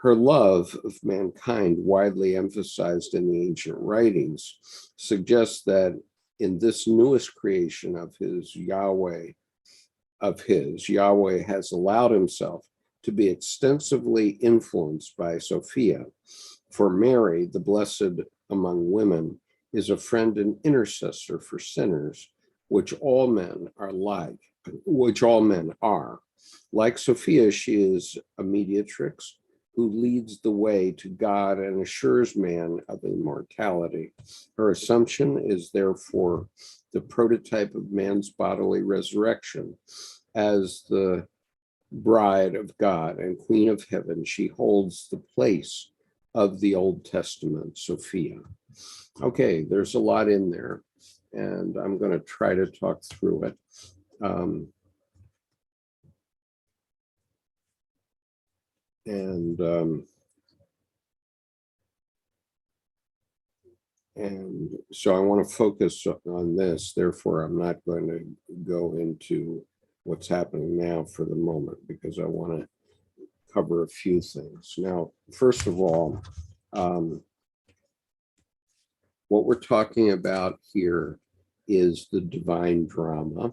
Her love of mankind, widely emphasized in the ancient writings, suggests that in this newest creation of Yahweh has allowed himself to be extensively influenced by Sophia. For Mary, the blessed among women, is a friend and intercessor for sinners, which all men are. Like Sophia, she is a mediatrix who leads the way to God and assures man of immortality. Her assumption is therefore the prototype of man's bodily resurrection. As the bride of God and Queen of Heaven, she holds the place of the Old Testament Sophia. Okay, there's a lot in there, and I'm going to try to talk through it. And so I want to focus on this. Therefore, I'm not going to go into what's happening now for the moment, because I want to cover a few things. Now, first of all, what we're talking about here is the divine drama.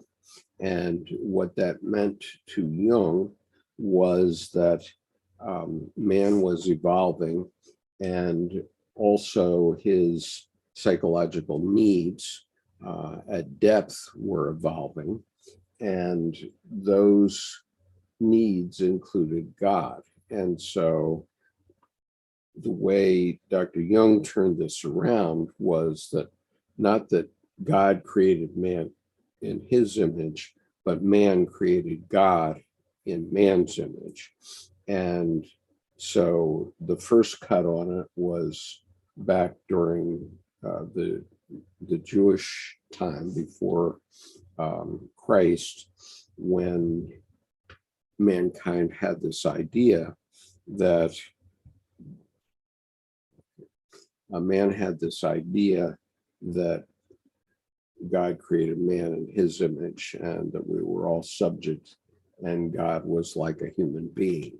And what that meant to Jung was that man was evolving, and also his psychological needs at depth were evolving. And those needs included God. And so the way Dr. Jung turned this around was that not that God created man in his image, but man created God in man's image. And so the first cut on it was back during the Jewish time before Christ, when mankind had this idea that a man had this idea that God created man in his image and that we were all subject, and God was like a human being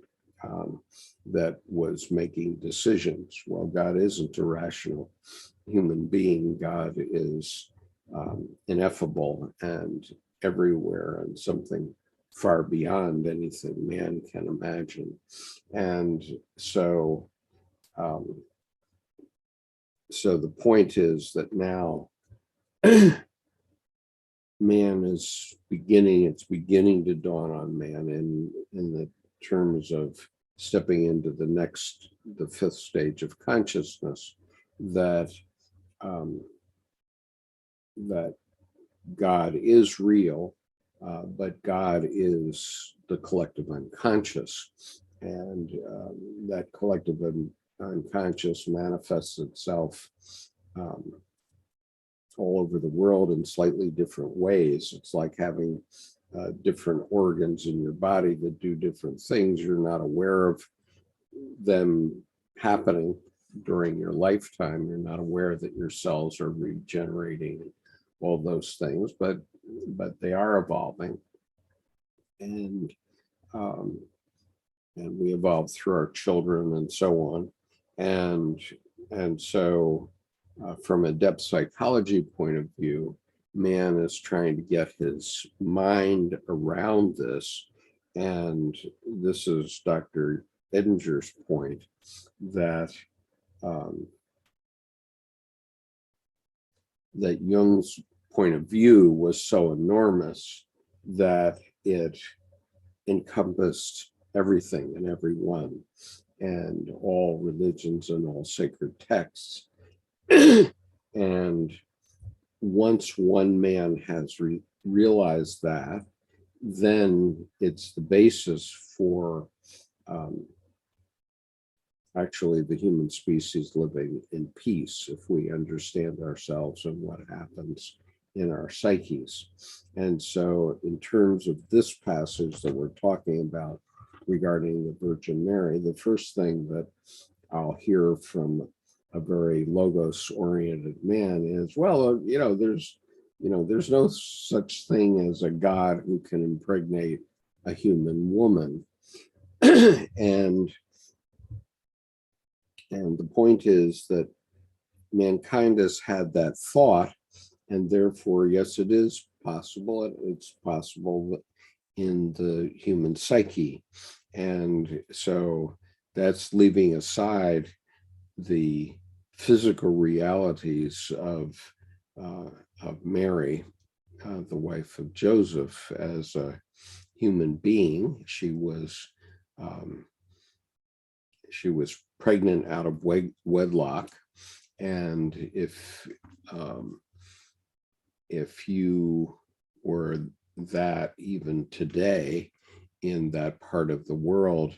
that was making decisions. Well, God isn't a rational human being. God is ineffable and everywhere and something far beyond anything man can imagine. And so, so the point is that now man is it's beginning to dawn on man in the terms of stepping into the fifth stage of consciousness, that that God is real, but God is the collective unconscious, and that collective unconscious manifests itself all over the world in slightly different ways. It's like having different organs in your body that do different things. You're not aware of them happening during your lifetime. You're not aware that your cells are regenerating, all those things, but they are evolving, and we evolve through our children and so on, and so from a depth psychology point of view, man is trying to get his mind around this, and this is Dr. Edinger's point that that Jung's point of view was so enormous that it encompassed everything and everyone and all religions and all sacred texts. And once one man has realized that, then it's the basis for actually the human species living in peace, if we understand ourselves and what happens in our psyches. And so in terms of this passage that we're talking about regarding the Virgin Mary, the first thing that I'll hear from a very logos-oriented man is, well, there's no such thing as a God who can impregnate a human woman. And the point is that mankind has had that thought, and therefore, yes, it is possible. It's possible in the human psyche. And so that's leaving aside the physical realities of Mary, the wife of Joseph, as a human being. She was pregnant out of wedlock, and if you were that even today in that part of the world,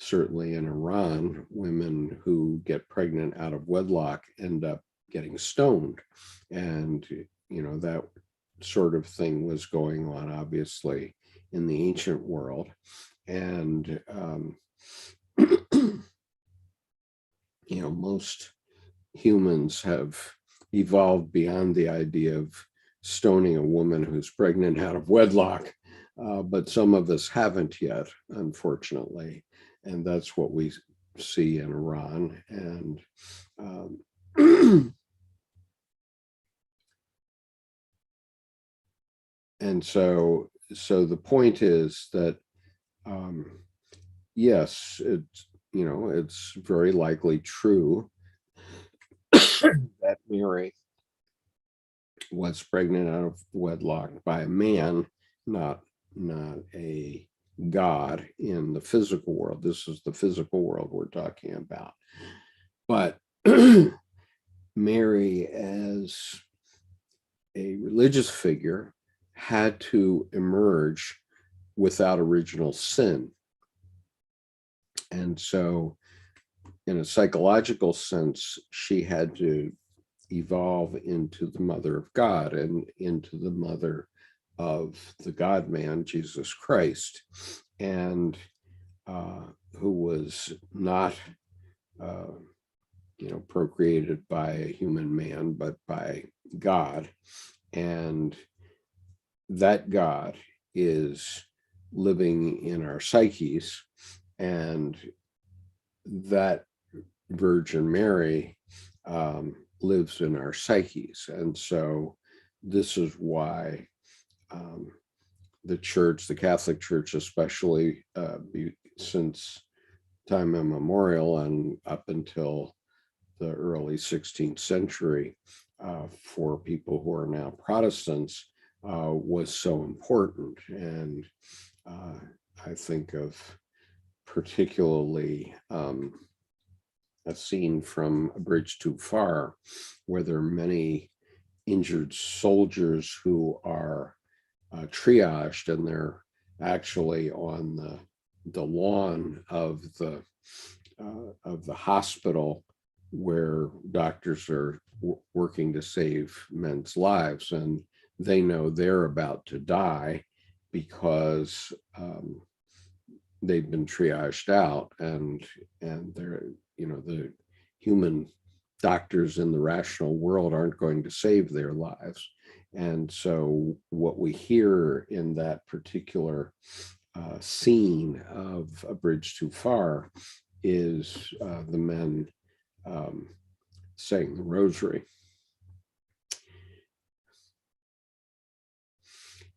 certainly in Iran, women who get pregnant out of wedlock end up getting stoned, and that sort of thing was going on obviously in the ancient world. And most humans have evolved beyond the idea of stoning a woman who's pregnant out of wedlock, but some of us haven't yet, unfortunately, and that's what we see in Iran. And and so the point is that yes, it's very likely true that Mary was pregnant out of wedlock by a man, not a God in the physical world. This is the physical world we're talking about. But Mary, as a religious figure, had to emerge without original sin. And so in a psychological sense, she had to evolve into the mother of God and into the mother of the God-man, Jesus Christ, and who was not procreated by a human man, but by God. And that God is living in our psyches, and that Virgin Mary lives in our psyches. And so this is why the church, the Catholic Church especially, since time immemorial and up until the early 16th century, for people who are now Protestants, was so important. And I think of particularly a scene from A Bridge Too Far, where there are many injured soldiers who are triaged, and they're actually on the lawn of the hospital where doctors are working to save men's lives, and they know they're about to die because they've been triaged out, and they're, the human doctors in the rational world aren't going to save their lives. And so what we hear in that particular scene of A Bridge Too Far is the men saying the rosary.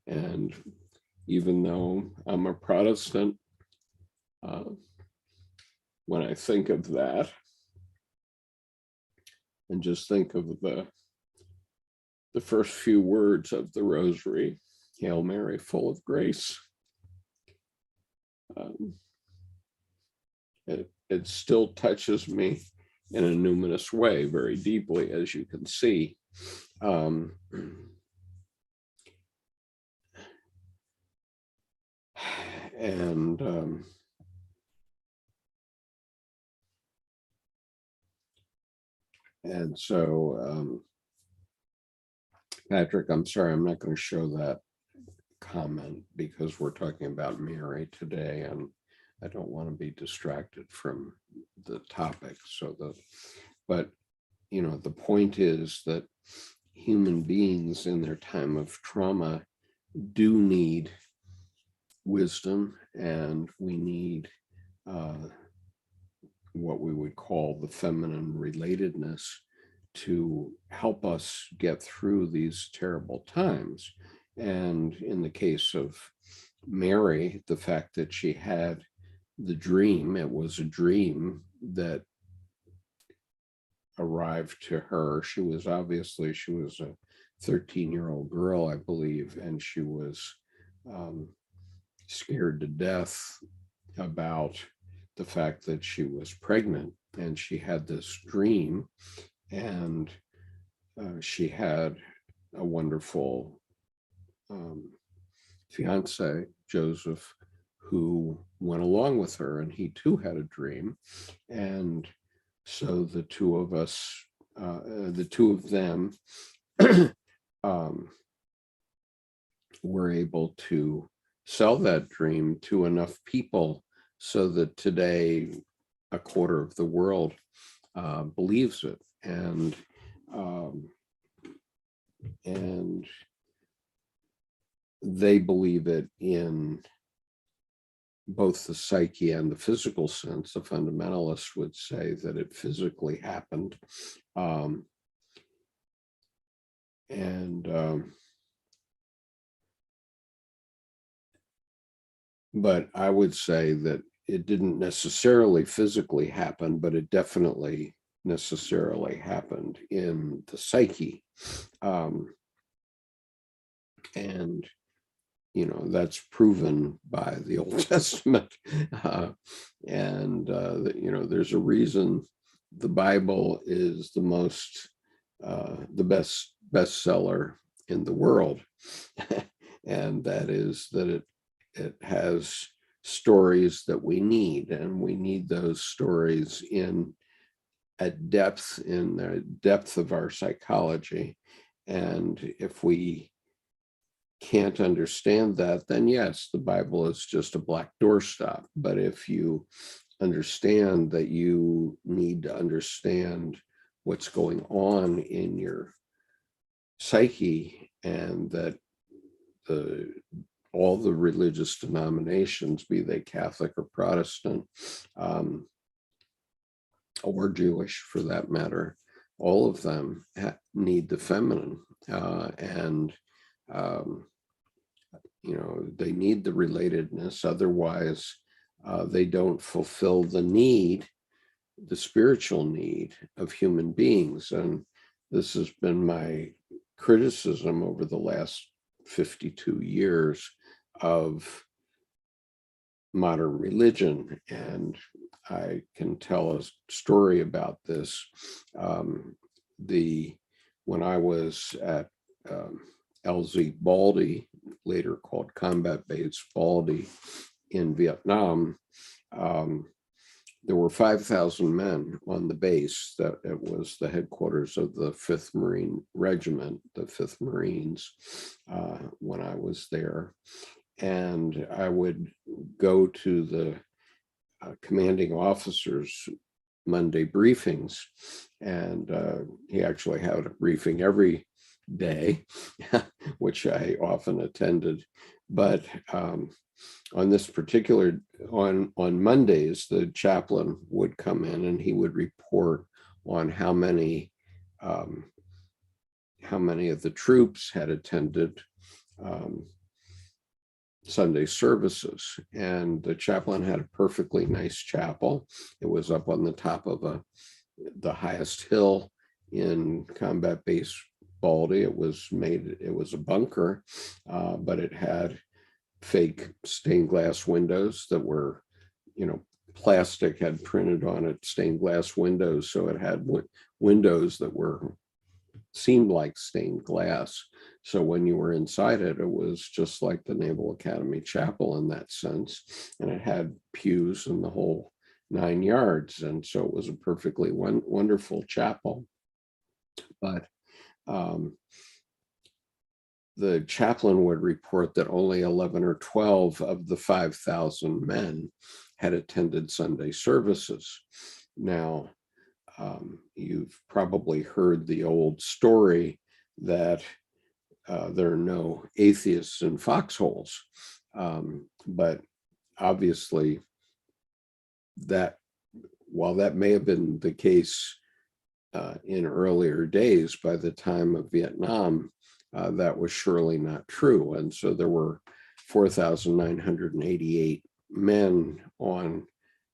And even though I'm a Protestant, when I think of that, and just think of the first few words of the rosary, Hail Mary, full of grace, it still touches me in a numinous way, very deeply, as you can see. And so, Patrick, I'm sorry, I'm not going to show that comment because we're talking about Mary today, and I don't want to be distracted from the topic. But the point is that human beings in their time of trauma do need wisdom, and we need what we would call the feminine relatedness to help us get through these terrible times. And in the case of Mary, the fact that she had the dream, it was a dream that arrived to her. She was a 13-year-old girl, I believe, and she was scared to death about the fact that she was pregnant, and she had this dream, and she had a wonderful fiance, Joseph, who went along with her, and he too had a dream. And so the two of them were able to sell that dream to enough people so that today a quarter of the world believes it. And they believe it in both the psyche and the physical sense. The fundamentalists would say that it physically happened. But I would say that it didn't necessarily physically happen, but it definitely necessarily happened in the psyche. And that's proven by the Old Testament. There's a reason the Bible is the best bestseller in the world. And that is that it has stories that we need, and we need those stories in the depth of our psychology. And if we can't understand that, then yes, the Bible is just a black doorstop. But if you understand that you need to understand what's going on in your psyche, and that all the religious denominations, be they Catholic or Protestant, or Jewish for that matter, all of them need the feminine, and they need the relatedness. Otherwise, they don't fulfill the spiritual need of human beings. And this has been my criticism over the last 52 years of modern religion. And I can tell a story about this. When I was at LZ Baldy, later called Combat Base Baldy in Vietnam, there were 5,000 men on the base. That it was the headquarters of the 5th Marine Regiment, the 5th Marines, when I was there. And I would go to the commanding officers' Monday briefings, and he actually had a briefing every day, which I often attended. But on this particular, on Mondays, the chaplain would come in and he would report on how many of the troops had attended Sunday services. And the chaplain had a perfectly nice chapel. It was up on the top of the highest hill in Combat Base Baldy. It was a bunker, but it had fake stained glass windows that were, plastic had printed on it, stained glass windows. So it had windows that seemed like stained glass. So when you were inside it, it was just like the Naval Academy Chapel in that sense. And it had pews and the whole 9 yards. And so it was a perfectly wonderful chapel. But the chaplain would report that only 11 or 12 of the 5,000 men had attended Sunday services. Now, you've probably heard the old story that there are no atheists in foxholes. But obviously, while that may have been the case in earlier days, by the time of Vietnam, that was surely not true. And so there were 4,988 men on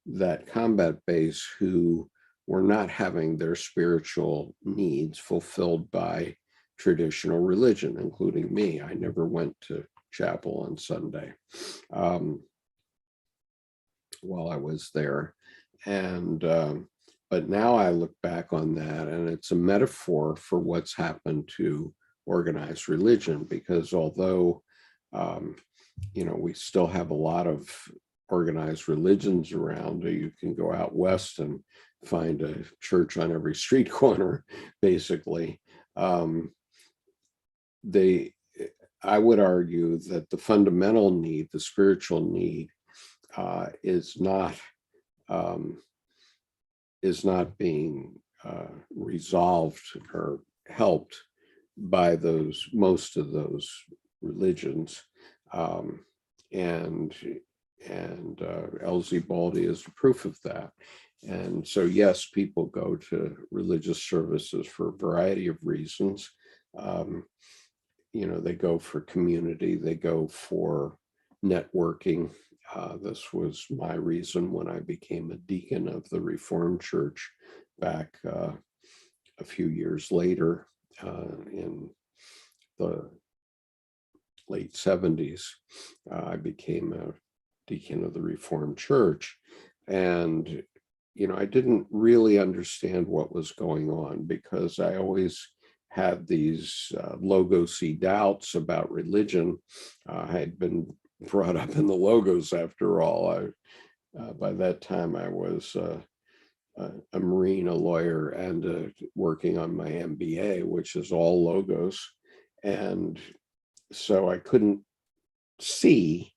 that combat base who were not having their spiritual needs fulfilled by traditional religion, including me. I never went to chapel on Sunday while I was there. And but now I look back on that, and it's a metaphor for what's happened to organized religion, because although we still have a lot of organized religions around, you can go out west and find a church on every street corner, basically. I would argue that the fundamental need, the spiritual need, is not being resolved or helped by most of those religions, and LZ Baldy is proof of that. And so, yes, people go to religious services for a variety of reasons. They go for community, they go for networking. This was my reason when I became a deacon of the Reformed Church back a few years later in the late 70s. I became a deacon of the Reformed Church. And, I didn't really understand what was going on, because I always had these Logos-y doubts about religion. I had been brought up in the Logos, after all. By that time, I was a Marine, a lawyer, and working on my MBA, which is all Logos. And so I couldn't see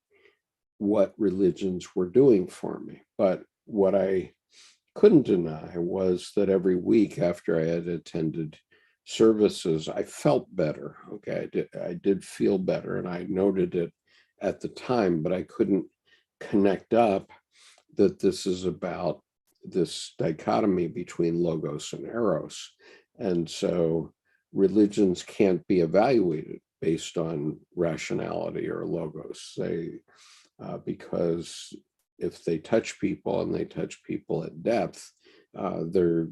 what religions were doing for me. But what I couldn't deny was that every week after I had attended services, I felt better. Okay, I did feel better, and I noted it at the time, but I couldn't connect up that this is about this dichotomy between logos and eros. And so religions can't be evaluated based on rationality or logos. Because if they touch people and they touch people at depth, they're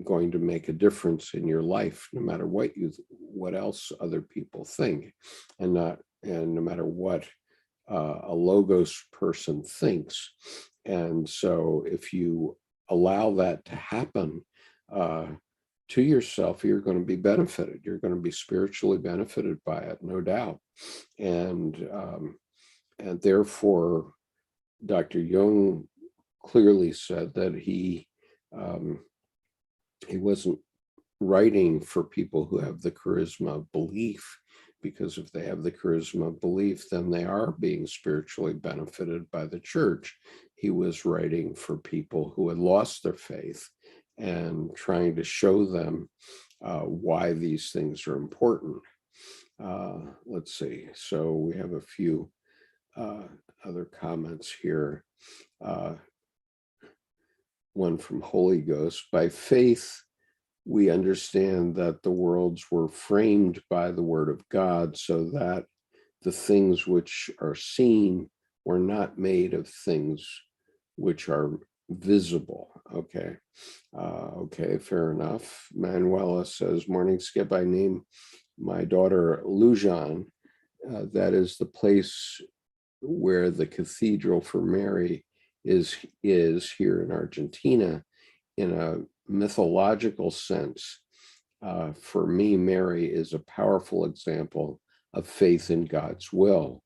going to make a difference in your life, no matter what else other people think, and no matter what a logos person thinks. And so if you allow that to happen to yourself, you're going to be benefited. You're going to be spiritually benefited by it, no doubt. And therefore, Dr. Jung clearly said that he wasn't writing for people who have the charisma of belief, because if they have the charisma of belief, then they are being spiritually benefited by the church. He was writing for people who had lost their faith and trying to show them why these things are important. Let's see. So we have a few other comments here. One from Holy Ghost. By faith, we understand that the worlds were framed by the word of God, so that the things which are seen were not made of things which are visible. Okay. Okay, fair enough. Manuela says, morning, Skip. I name my daughter Lujan. That is the place where the Cathedral for Mary is here in Argentina. In a mythological sense, for me, Mary is a powerful example of faith in God's will.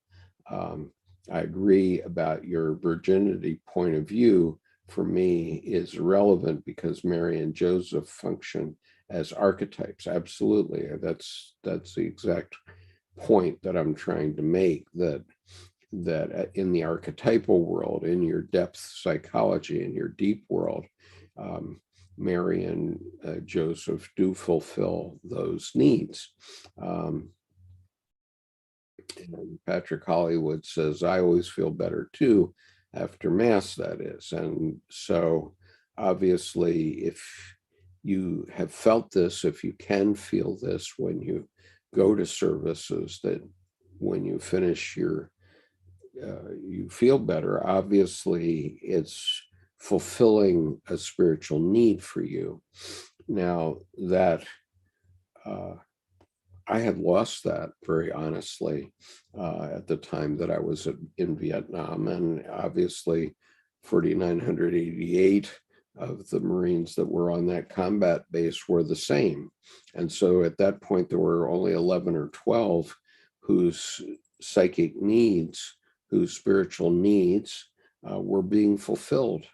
I agree about your virginity point of view. For me, is relevant because Mary and Joseph function as archetypes. Absolutely, that's the exact point that I'm trying to make. That in the archetypal world, in your depth psychology, in your deep world, Mary and Joseph do fulfill those needs. And Patrick Hollywood says, I always feel better too, after Mass, that is. And so obviously, if you have felt this, if you can feel this when you go to services, that when you finish you feel better, obviously it's fulfilling a spiritual need for you. Now that I had lost that, very honestly, at the time that I was in Vietnam, and obviously 4,988 of the Marines that were on that combat base were the same. And so at that point, there were only 11 or 12 whose psychic needs, whose spiritual needs were being fulfilled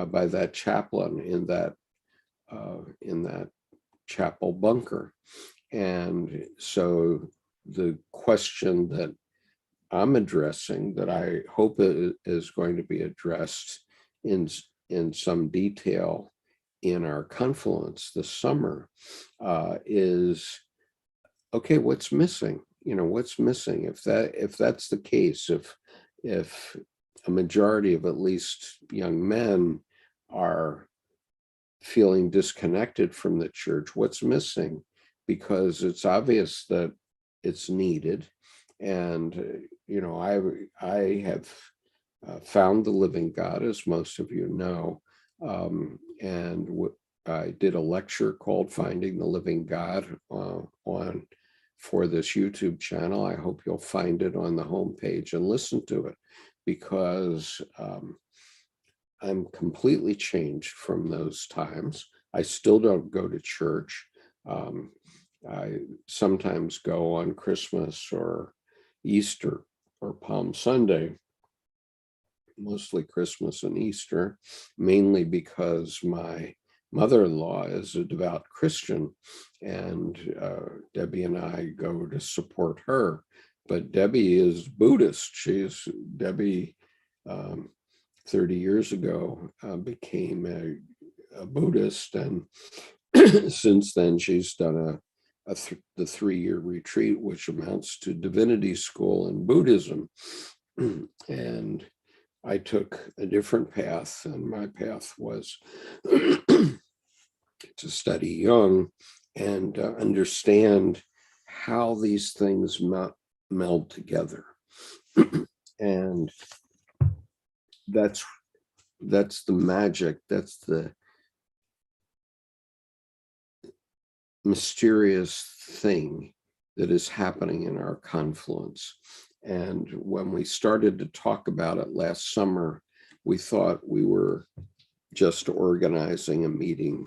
by that chaplain in that chapel bunker. And so the question that I'm addressing, that I hope is going to be addressed in some detail in our confluence this summer, is, okay, what's missing? What's missing? If that's the case, if a majority of at least young men are feeling disconnected from the church, what's missing? Because it's obvious that it's needed. And, I have found the living God, as most of you know. And I did a lecture called Finding the Living God for this YouTube channel. I hope you'll find it on the homepage and listen to it, because I'm completely changed from those times. I still don't go to church. I sometimes go on Christmas or Easter or Palm Sunday, mostly Christmas and Easter, mainly because my mother-in-law is a devout Christian, and Debbie and I go to support her. But Debbie is Buddhist. Debbie 30 years ago, became a Buddhist, and since then she's done the 3-year retreat, which amounts to divinity school in Buddhism. And I took a different path, and my path was to study Jung and understand how these things meld together. And that's the magic, that's the mysterious thing that is happening in our confluence. And when we started to talk about it last summer, we thought we were just organizing a meeting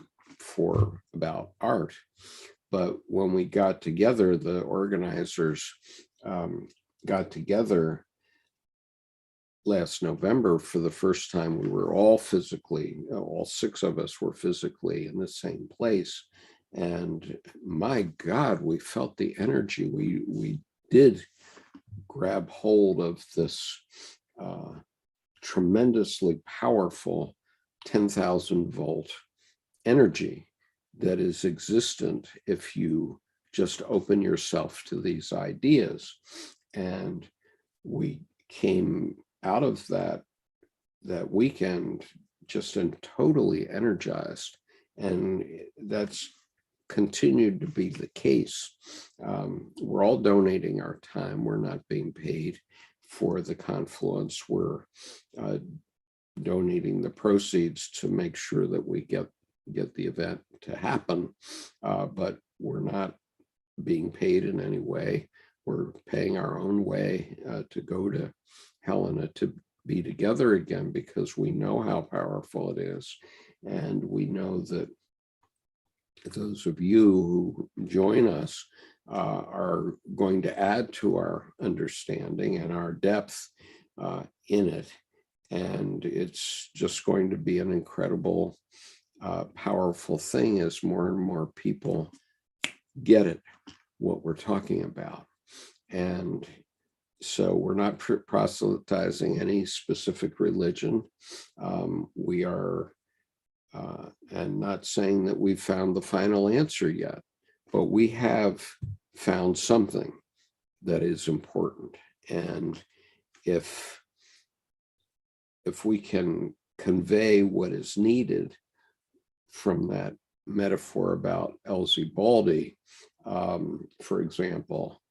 about art. But when we got together, the organizers got together last November for the first time. We were all 6 of us were physically in the same place. And my God, we felt the energy. We did grab hold of this tremendously powerful 10,000 volt energy that is existent if you just open yourself to these ideas. And we came out of that weekend just totally energized, and that's continued to be the case. We're all donating our time. We're not being paid for the confluence. We're donating the proceeds to make sure that we get the event to happen, but we're not being paid in any way. We're paying our own way to go to Helena to be together again, because we know how powerful it is, and we know that those of you who join us are going to add to our understanding and our depth in it. And it's just going to be an incredible, powerful thing as more and more people get it, what we're talking about. And so we're not proselytizing any specific religion. We are and not saying that we've found the final answer yet, but we have found something that is important. And if we can convey what is needed from that metaphor about Elsie Baldy, for example,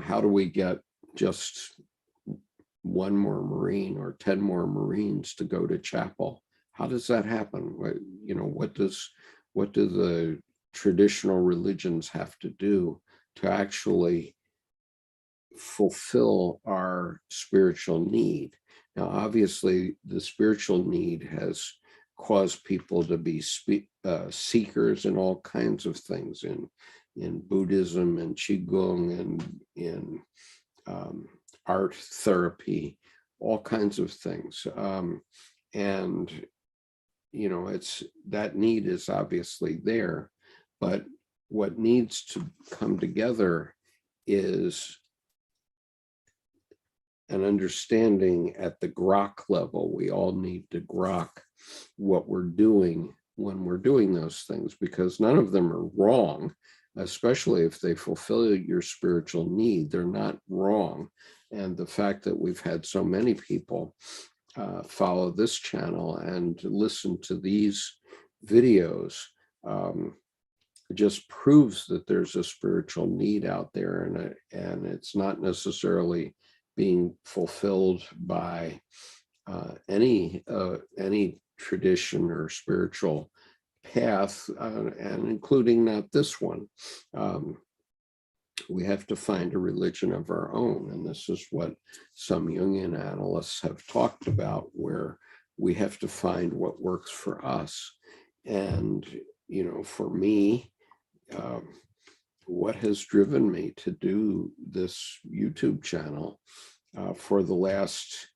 how do we get just one more Marine or 10 more Marines to go to chapel? How does that happen? What do the traditional religions have to do to actually fulfill our spiritual need? Now, obviously, the spiritual need has caused people to be seekers in all kinds of things, in Buddhism and Qigong and in art therapy, all kinds of things. And it's that need is obviously there, but what needs to come together is an understanding at the grok level. We all need to grok what we're doing when we're doing those things, because none of them are wrong, especially if they fulfill your spiritual need. They're not wrong. And the fact that we've had so many people follow this channel and listen to these videos just proves that there's a spiritual need out there, and it's not necessarily being fulfilled by any tradition or spiritual path, and including not this one. We have to find a religion of our own. And this is what some Jungian analysts have talked about, where we have to find what works for us. And, for me, what has driven me to do this YouTube channel for the last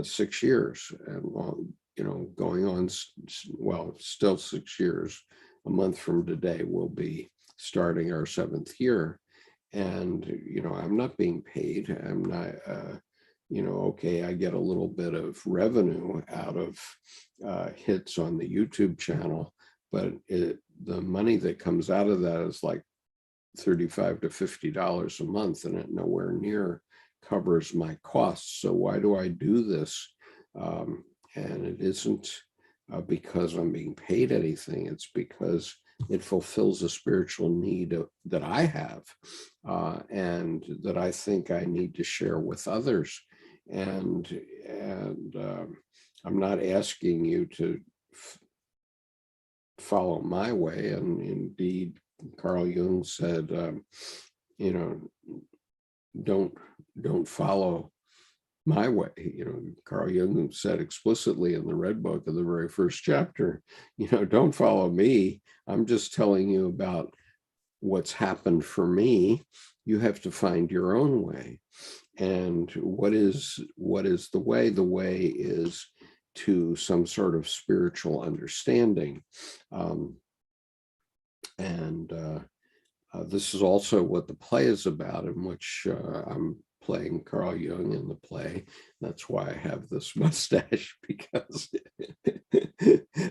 6 years, and going on, still 6 years. A month from today, we'll be starting our 7th year. And, I'm not being paid. I'm not, okay, I get a little bit of revenue out of hits on the YouTube channel, but the money that comes out of that is like $35 to $50 a month, and it nowhere near covers my costs. So why do I do this? And it isn't because I'm being paid anything. It's because it fulfills a spiritual need that I have, and that I think I need to share with others. And I'm not asking you to follow my way. And indeed, Carl Jung said, don't follow my way. Carl Jung said explicitly in the Red Book of the very first chapter, don't follow me. I'm just telling you about what's happened for me. You have to find your own way. And what is the way? The way is to some sort of spiritual understanding. This is also what the play is about, in which I'm playing Carl Jung in the play. That's why I have this mustache, because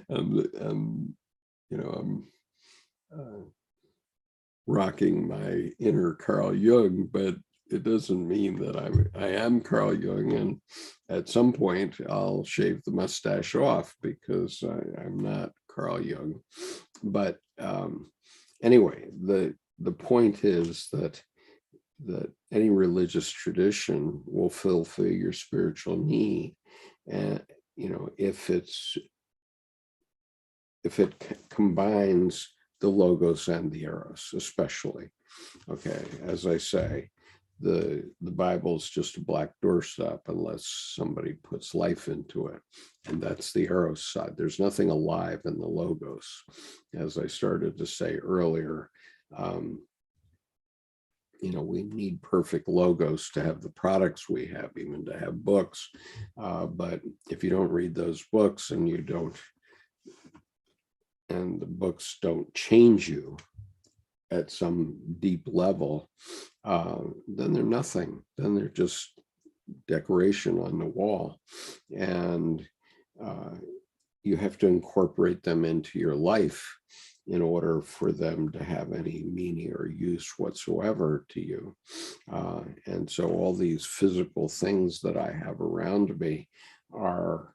I'm rocking my inner Carl Jung, but it doesn't mean that I am Carl Jung. And at some point, I'll shave the mustache off, because I'm not Carl Jung. But anyway, the point is that any religious tradition will fulfill your spiritual need, and if it combines the logos and the eros, especially. Okay, as I say, the Bible is just a black doorstop unless somebody puts life into it, and that's the eros side. There's nothing alive in the logos, as I started to say earlier. We need perfect logos to have the products we have, even to have books. But if you don't read those books, and the books don't change you at some deep level, then they're nothing. Then they're just decoration on the wall. And you have to incorporate them into your life in order for them to have any meaning or use whatsoever to you. And so all these physical things that I have around me are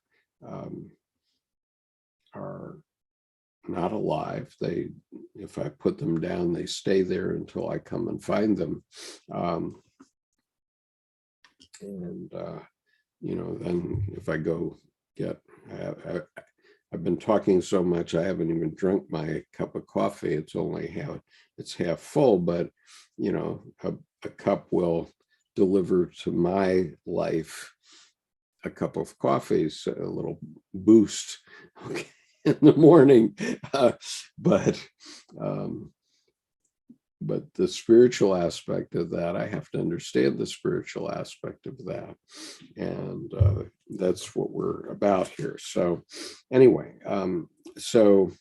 not alive. If I put them down, they stay there until I come and find them. Then if I go get, I've been talking so much, I haven't even drunk my cup of coffee. It's half full, but a cup will deliver to my life a cup of coffee, so a little boost, okay, in the morning. But the spiritual aspect of that, I have to understand the spiritual aspect of that. And that's what we're about here. So anyway, so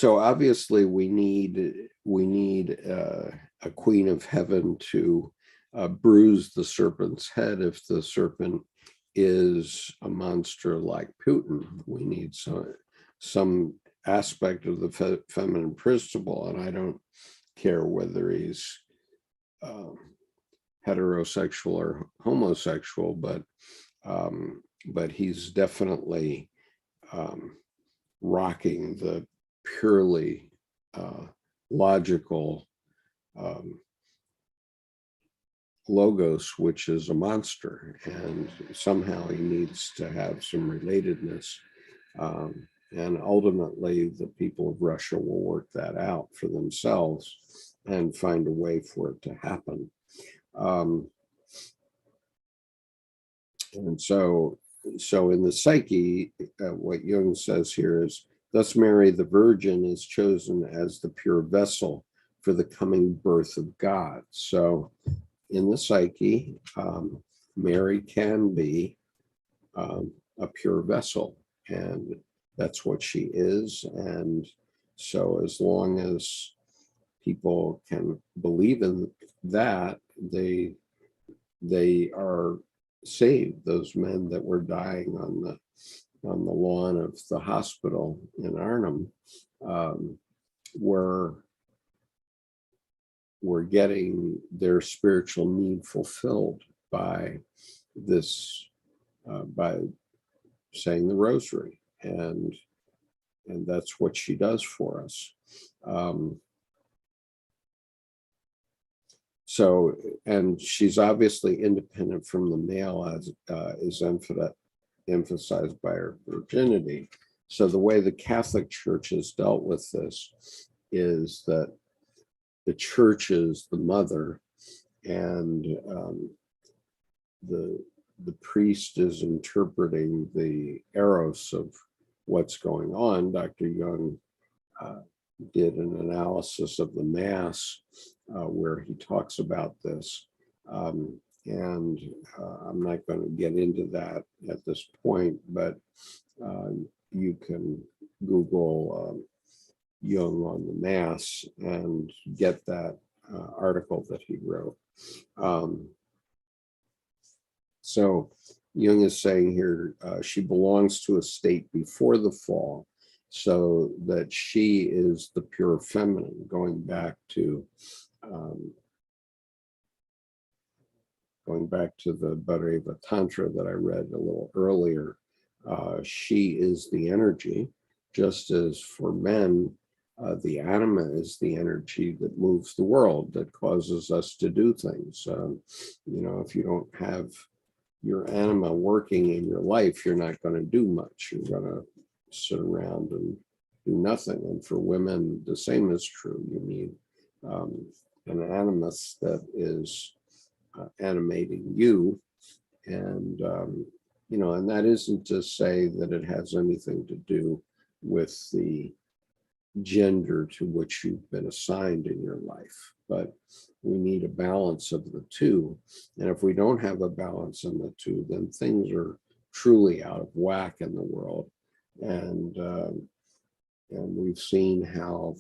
obviously we need a queen of heaven to bruise the serpent's head. If the serpent is a monster like Putin, we need some aspect of the feminine principle. And I don't care whether he's heterosexual or homosexual, but he's definitely rocking the purely logical logos, which is a monster, and somehow he needs to have some relatedness. And ultimately, the people of Russia will work that out for themselves and find a way for it to happen. And so in the psyche, what Jung says here is, thus Mary the Virgin is chosen as the pure vessel for the coming birth of God. So in the psyche, Mary can be a pure vessel, and that's what she is. And so as long as people can believe in that, they they are saved. Those men that were dying on the lawn of the hospital in Arnhem were getting their spiritual need fulfilled by this, by saying the rosary, and that's what she does for us. So, and she's obviously independent from the male, as is emphasized by her virginity. So the way the Catholic Church has dealt with this is that the church is the mother, and the priest is interpreting the eros of what's going on. Dr. Jung did an analysis of the Mass where he talks about this. And I'm not going to get into that at this point, but you can Google Jung on the Mass and get that article that he wrote. So Jung is saying here, she belongs to a state before the fall, so that she is the pure feminine, going back to the Bhairava Tantra that I read a little earlier. She is the energy, just as for men, the anima is the energy that moves the world, that causes us to do things. If you don't have your anima working in your life, you're not going to do much. You're going to sit around and do nothing. And for women, the same is true. You need an animus that is animating you. And, and that isn't to say that it has anything to do with the gender to which you've been assigned in your life, but we need a balance of the two. And if we don't have a balance in the two, then things are truly out of whack in the world. And we've seen how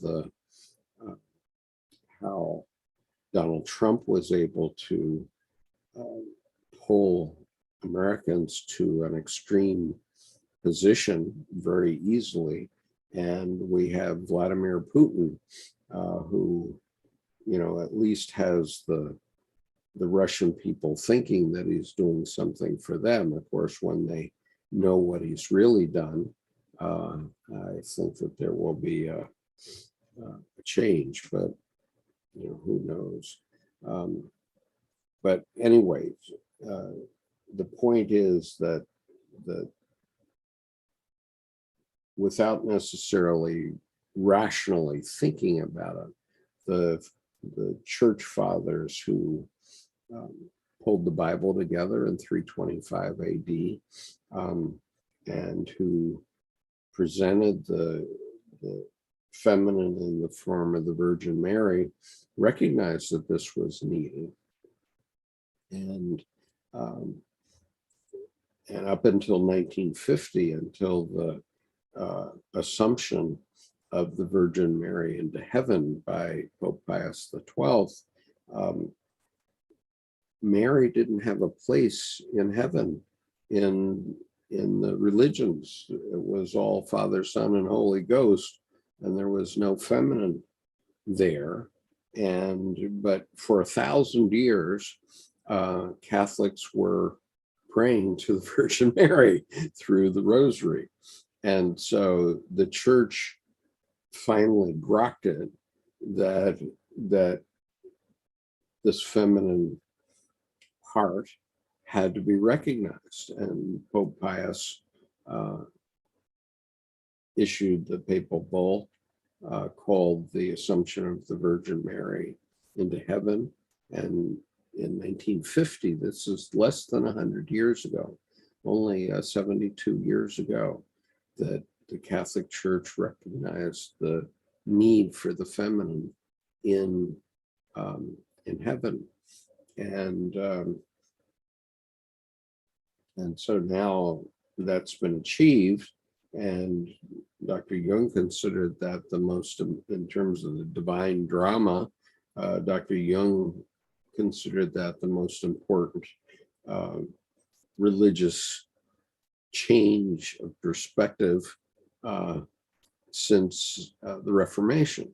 how Donald Trump was able to pull Americans to an extreme position very easily. And we have Vladimir Putin, who, at least has the Russian people thinking that he's doing something for them. Of course, when they know what he's really done, I think that there will be a change, but who knows? But anyways, the point is that without necessarily rationally thinking about it, the church fathers who pulled the Bible together in 325 AD and who presented the feminine in the form of the Virgin Mary recognized that this was needed. And up until 1950, until the assumption of the Virgin Mary into heaven by Pope Pius XII, Mary didn't have a place in heaven in the religions. It was all Father, Son, and Holy Ghost, and there was no feminine there. But for 1,000 years, Catholics were praying to the Virgin Mary through the Rosary. And so the church finally grokked it that this feminine part had to be recognized. And Pope Pius issued the papal bull called the Assumption of the Virgin Mary into heaven. And in 1950, this is less than 100 years ago, only 72 years ago, that the Catholic Church recognized the need for the feminine in heaven. And so now that's been achieved, and Dr. Jung considered that the most, in terms of the divine drama, Dr. Jung considered that the most important religious change of perspective since the Reformation.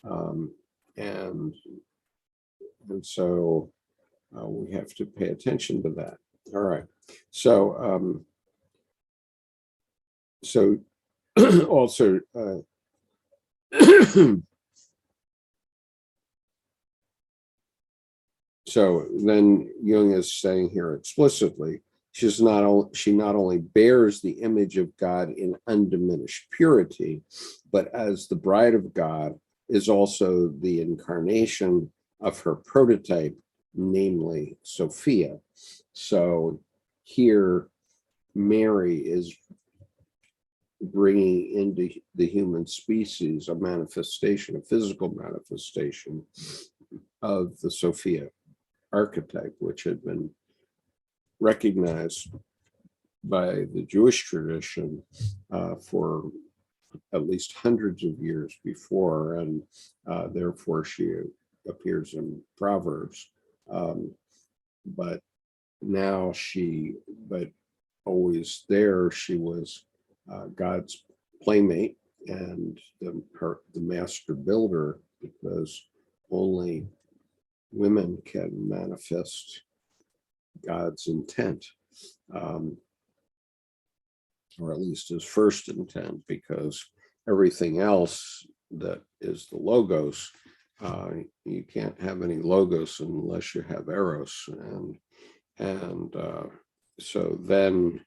And so we have to pay attention to that. All right. So, also, so then Jung is saying here explicitly, she not only bears the image of God in undiminished purity, but as the bride of God is also the incarnation of her prototype, namely Sophia. So here Mary is bringing into the human species a manifestation, a physical manifestation of the Sophia archetype, which had been recognized by the Jewish tradition for at least hundreds of years before, and therefore she appears in Proverbs. But now but always there, she was God's playmate and the master builder, because only women can manifest God's intent, or at least his first intent, because everything else that is the logos, you can't have any logos unless you have eros, and so then,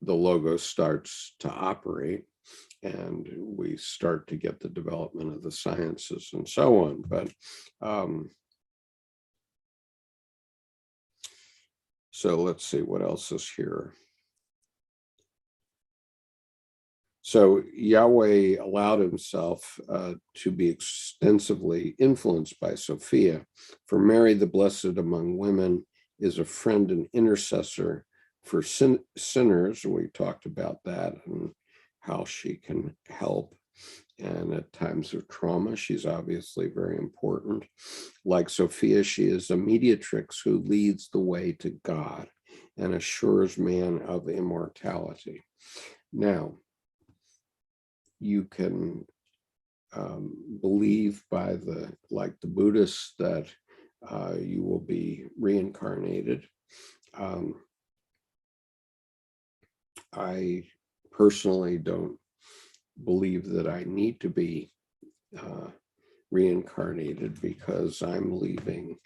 the logos starts to operate, and we start to get the development of the sciences and so on. But so let's see what else is here. So Yahweh allowed himself to be extensively influenced by Sophia. For Mary, the blessed among women, is a friend and intercessor for sinners. We talked about that and how she can help. And at times of trauma, she's obviously very important. Like Sophia, she is a mediatrix who leads the way to God and assures man of immortality. Now, you can believe like the Buddhists, that you will be reincarnated. I personally don't believe that I need to be reincarnated, because I'm leaving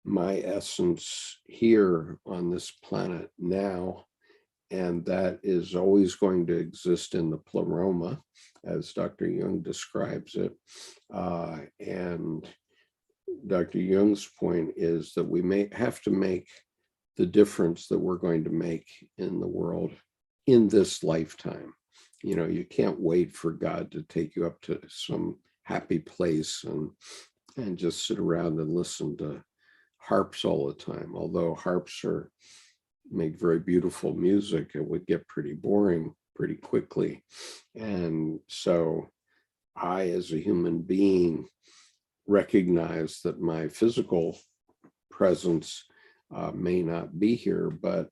my essence here on this planet now, and that is always going to exist in the pleroma, as Dr. Jung describes it. And Dr. Jung's point is that we may have to make the difference that we're going to make in the world in this lifetime. You can't wait for God to take you up to some happy place and just sit around and listen to harps all the time. Although harps make very beautiful music, it would get pretty boring pretty quickly. And so I, as a human being, recognize that my physical presence may not be here, but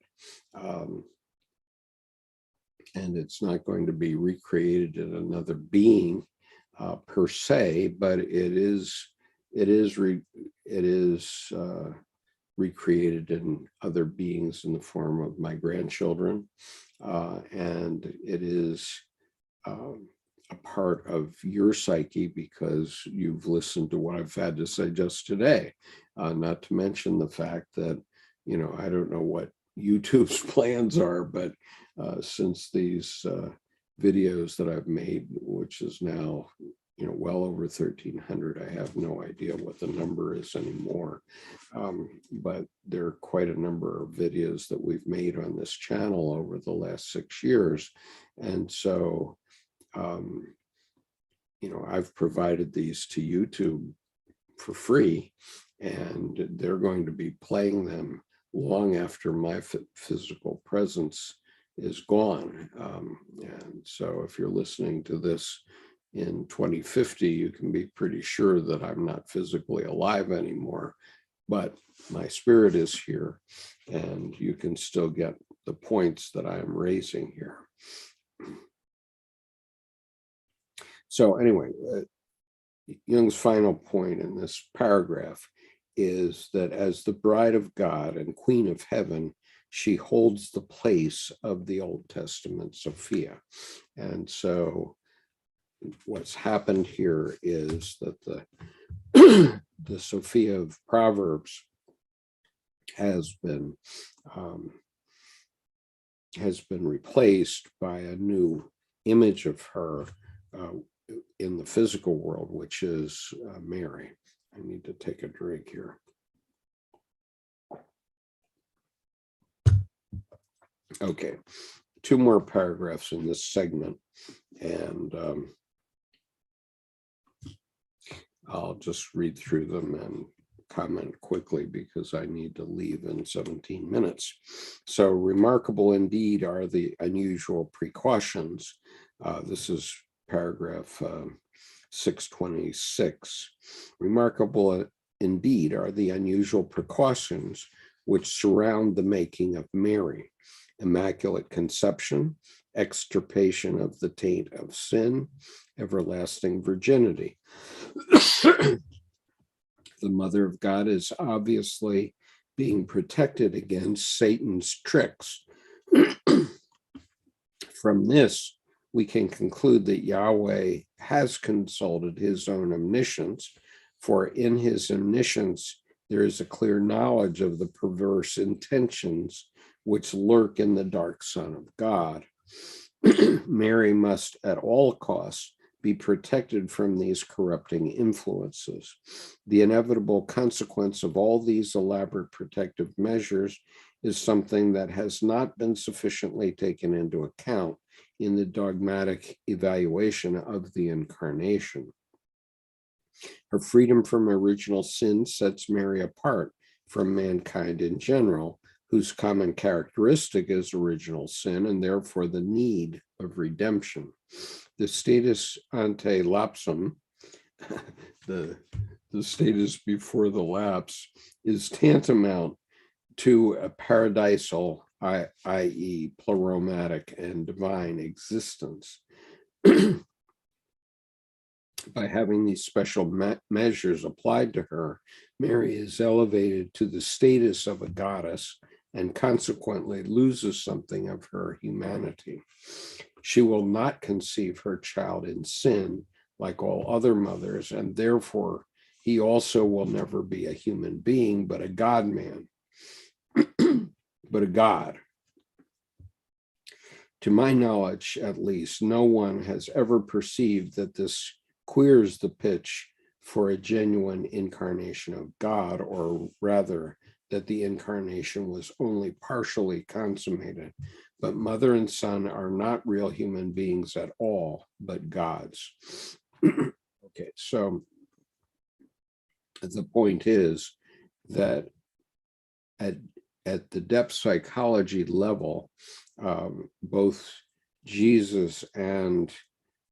and it's not going to be recreated in another being per se, but it is recreated in other beings in the form of my grandchildren, and it is a part of your psyche, because you've listened to what I've had to say just today. Not to mention the fact that, I don't know what YouTube's plans are, but since these videos that I've made, which is now, well over 1,300, I have no idea what the number is anymore. But there are quite a number of videos that we've made on this channel over the last 6 years. And so, I've provided these to YouTube for free, and they're going to be playing them long after my physical presence is gone. And so if you're listening to this in 2050, you can be pretty sure that I'm not physically alive anymore, but my spirit is here, and you can still get the points that I am raising here. So anyway, Jung's final point in this paragraph is that as the bride of God and queen of heaven, she holds the place of the Old Testament Sophia. And so what's happened here is that the Sophia of Proverbs has been replaced by a new image of her in the physical world, which is Mary. I need to take a drink here. Okay, 2 more paragraphs in this segment, and I'll just read through them and comment quickly because I need to leave in 17 minutes. So remarkable indeed are the unusual precautions. This is paragraph 626. Remarkable indeed are the unusual precautions which surround the making of Mary: immaculate conception, extirpation of the taint of sin, everlasting virginity. The Mother of God is obviously being protected against Satan's tricks. From this, we can conclude that Yahweh has consulted his own omniscience, for in his omniscience there is a clear knowledge of the perverse intentions which lurk in the dark Son of God. Mary must at all costs be protected from these corrupting influences. The inevitable consequence of all these elaborate protective measures is something that has not been sufficiently taken into account in the dogmatic evaluation of the incarnation. Her freedom from original sin sets Mary apart from mankind in general, whose common characteristic is original sin and therefore the need of redemption. The status ante lapsum, the status before the lapse, is tantamount to a paradisal, i.e. pleromatic and divine existence. By having these special measures applied to her, Mary is elevated to the status of a goddess and consequently loses something of her humanity. She will not conceive her child in sin like all other mothers, and therefore he also will never be a human being, but a God-man, but a God. To my knowledge, at least, no one has ever perceived that this queers the pitch for a genuine incarnation of God, or rather that the incarnation was only partially consummated. But mother and son are not real human beings at all, but gods. Okay, so the point is that at the depth psychology level, both Jesus and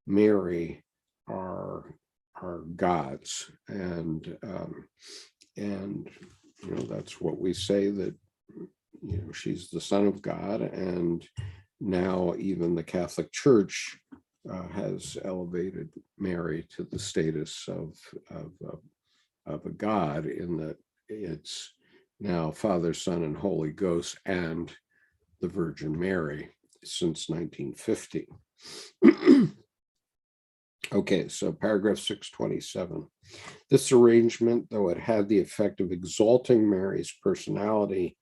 Mary are gods, and you know, that's what we say, that you know, she's the Son of God, and now even the Catholic Church has elevated Mary to the status of a God, in that it's now Father, Son, and Holy Ghost, and the Virgin Mary since 1950. Okay, so paragraph 627. This arrangement, though it had the effect of exalting Mary's personality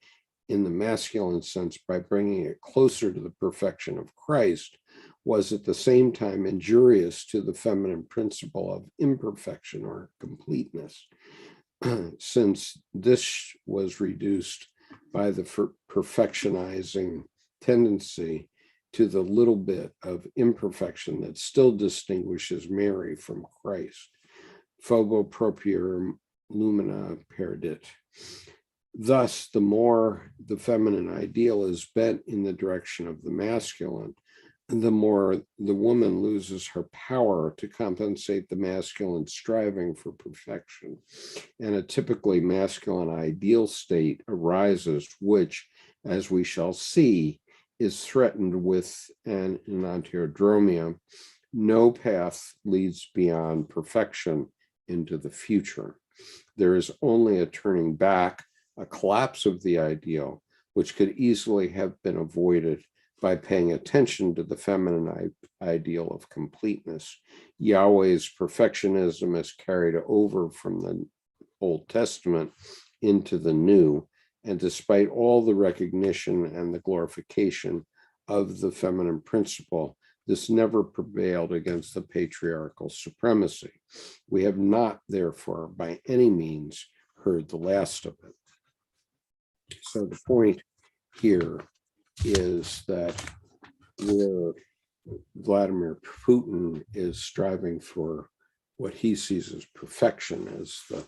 in the masculine sense by bringing it closer to the perfection of Christ, was at the same time injurious to the feminine principle of imperfection or completeness, since this was reduced by the perfectionizing tendency to the little bit of imperfection that still distinguishes Mary from Christ. Phobo propior lumina perdit. Thus, the more the feminine ideal is bent in the direction of the masculine, the more the woman loses her power to compensate the masculine striving for perfection. And a typically masculine ideal state arises, which, as we shall see, is threatened with an enantiodromia. No path leads beyond perfection into the future. There is only a turning back, a collapse of the ideal, which could easily have been avoided by paying attention to the feminine ideal of completeness. Yahweh's perfectionism is carried over from the Old Testament into the New, and despite all the recognition and the glorification of the feminine principle, this never prevailed against the patriarchal supremacy. We have not, therefore, by any means heard the last of it. So the point here is that where Vladimir Putin is striving for what he sees as perfection, as the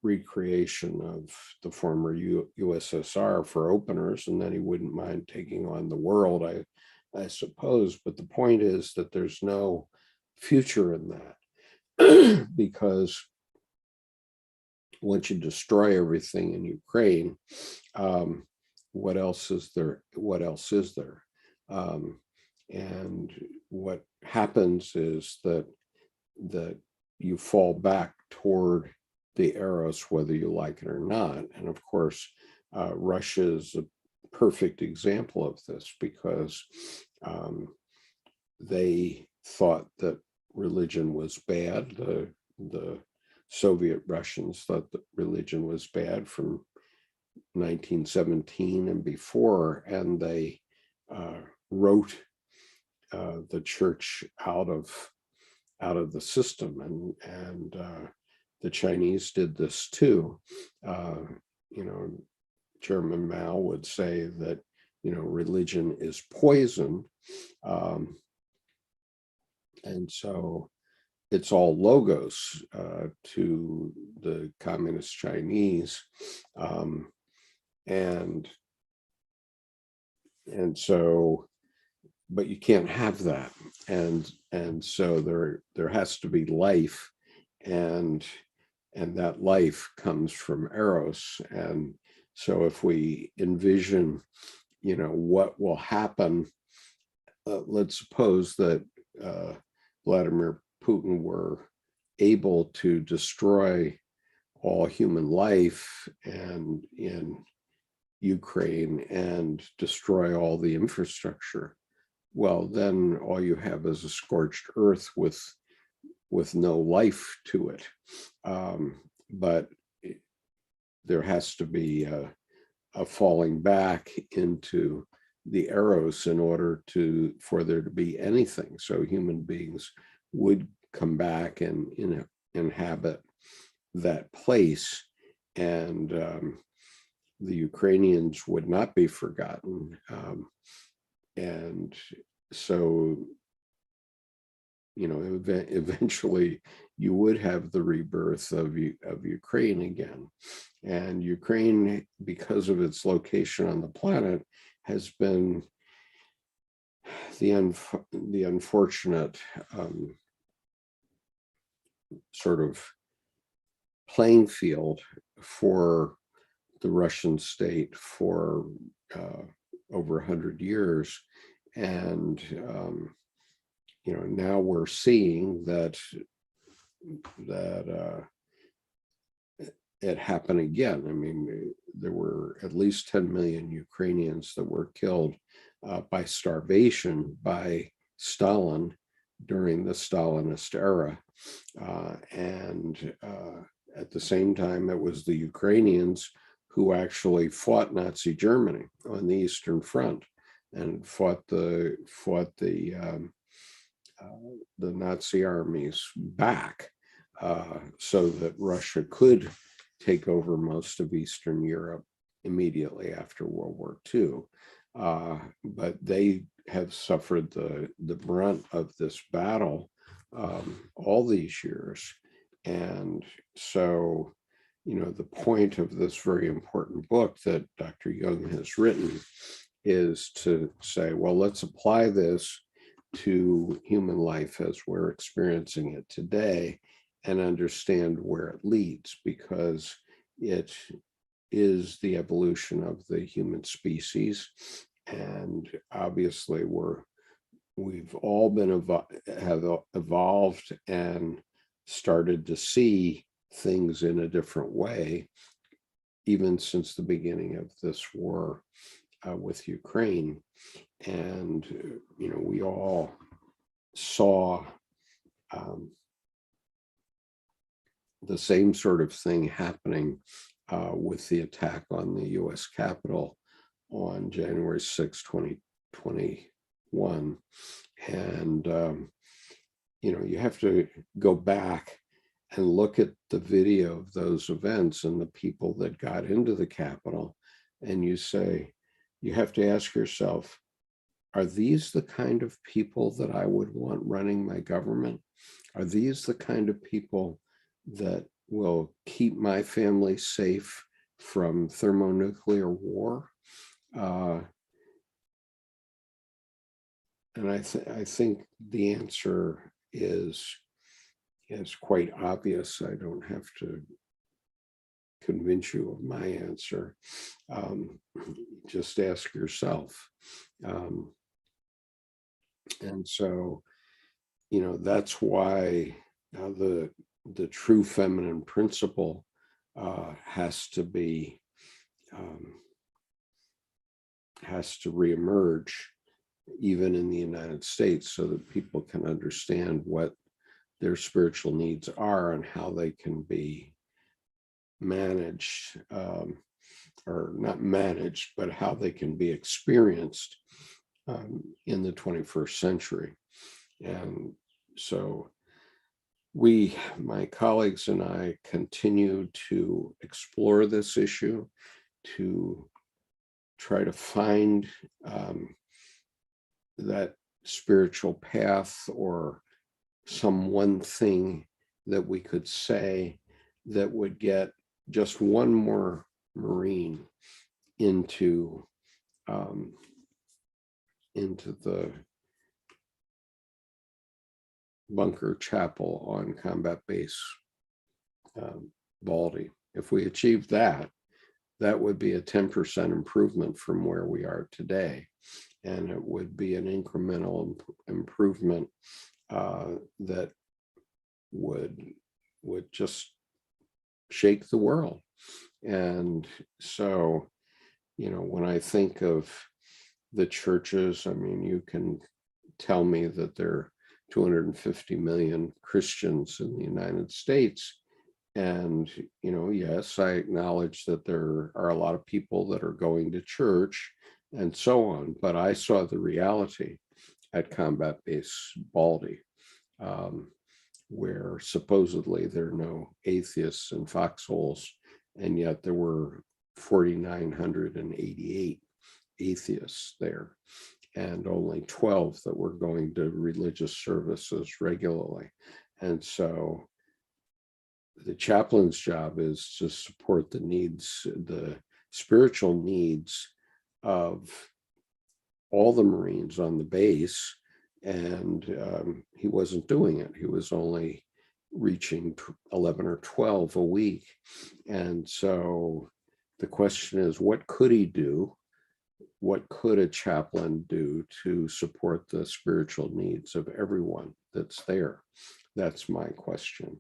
recreation of the former USSR for openers, and then he wouldn't mind taking on the world, I suppose. But the point is that there's no future in that because once you destroy everything in Ukraine, what else is there? What else is there? And what happens is that you fall back toward the Eros, whether you like it or not. And of course, Russia is a perfect example of this because they thought that religion was bad. The Soviet Russians thought that religion was bad from 1917 and before, and they wrote the church out of the system, and the Chinese did this too. Chairman Mao would say that religion is poison, and so it's all logos to the communist Chinese. And so, but you can't have that. And so there has to be life, and that life comes from Eros. And so if we envision, what will happen, let's suppose that Vladimir Putin were able to destroy all human life and in Ukraine and destroy all the infrastructure. Well, then all you have is a scorched earth with no life to it. But there has to be a falling back into the Eros in order for there to be anything. So human beings would come back and inhabit that place, and the Ukrainians would not be forgotten. And so, eventually you would have the rebirth of Ukraine again. And Ukraine, because of its location on the planet, has been the unfortunate sort of playing field for the Russian state for over 100 years. And now we're seeing that it happened again. I mean, there were at least 10 million Ukrainians that were killed by starvation by Stalin during the Stalinist era. And at the same time, it was the Ukrainians who actually fought Nazi Germany on the Eastern Front and fought the Nazi armies back so that Russia could take over most of Eastern Europe immediately after World War II. But they have suffered the brunt of this battle all these years. And so, the point of this very important book that Dr. Jung has written is to say, well, let's apply this to human life as we're experiencing it today and understand where it leads, because it is the evolution of the human species. And obviously we've all been have evolved and started to see things in a different way, even since the beginning of this war with Ukraine. And, we all saw the same sort of thing happening with the attack on the U.S. Capitol on January 6, 2021. And, you have to go back and look at the video of those events and the people that got into the Capitol, and you have to ask yourself, are these the kind of people that I would want running my government? Are these the kind of people that will keep my family safe from thermonuclear war? And I think the answer is quite obvious. I don't have to convince you of my answer. Just ask yourself. And so, that's why the true feminine principle has to reemerge, even in the United States, so that people can understand what their spiritual needs are and how they can be managed, or not managed, but how they can be experienced in the 21st century. And so my colleagues and I continue to explore this issue, to try to find that spiritual path, or some one thing that we could say that would get just one more Marine into the bunker chapel on combat base Baldy. If we achieved that, that would be a 10% improvement from where we are today. And it would be an incremental improvement that would just shake the world. And so, when I think of the churches, I mean, you can tell me that there are 250 million Christians in the United States. And, yes, I acknowledge that there are a lot of people that are going to church and so on. But I saw the reality at combat base Baldy, where supposedly there are no atheists in foxholes, and yet there were 4,988 atheists there, and only 12 that were going to religious services regularly. And so the chaplain's job is to support the needs, the spiritual needs of all the Marines on the base. And he wasn't doing it. He was only reaching 11 or 12 a week. And so the question is, what could he do? What could a chaplain do to support the spiritual needs of everyone that's there? That's my question.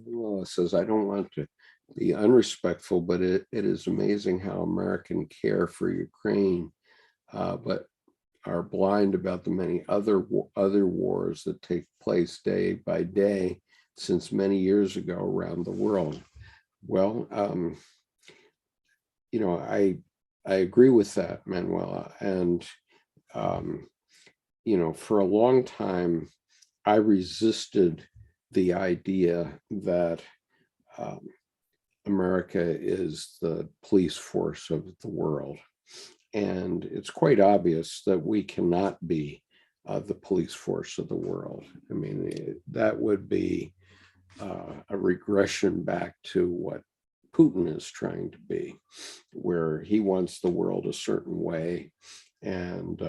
Well, says, I don't want to be unrespectful, but it is amazing how American care for Ukraine, but are blind about the many other wars that take place day by day since many years ago around the world. Well, I agree with that, Manuela. And, for a long time, I resisted the idea that America is the police force of the world. And it's quite obvious that we cannot be the police force of the world. I mean, that would be a regression back to what Putin is trying to be, where he wants the world a certain way. And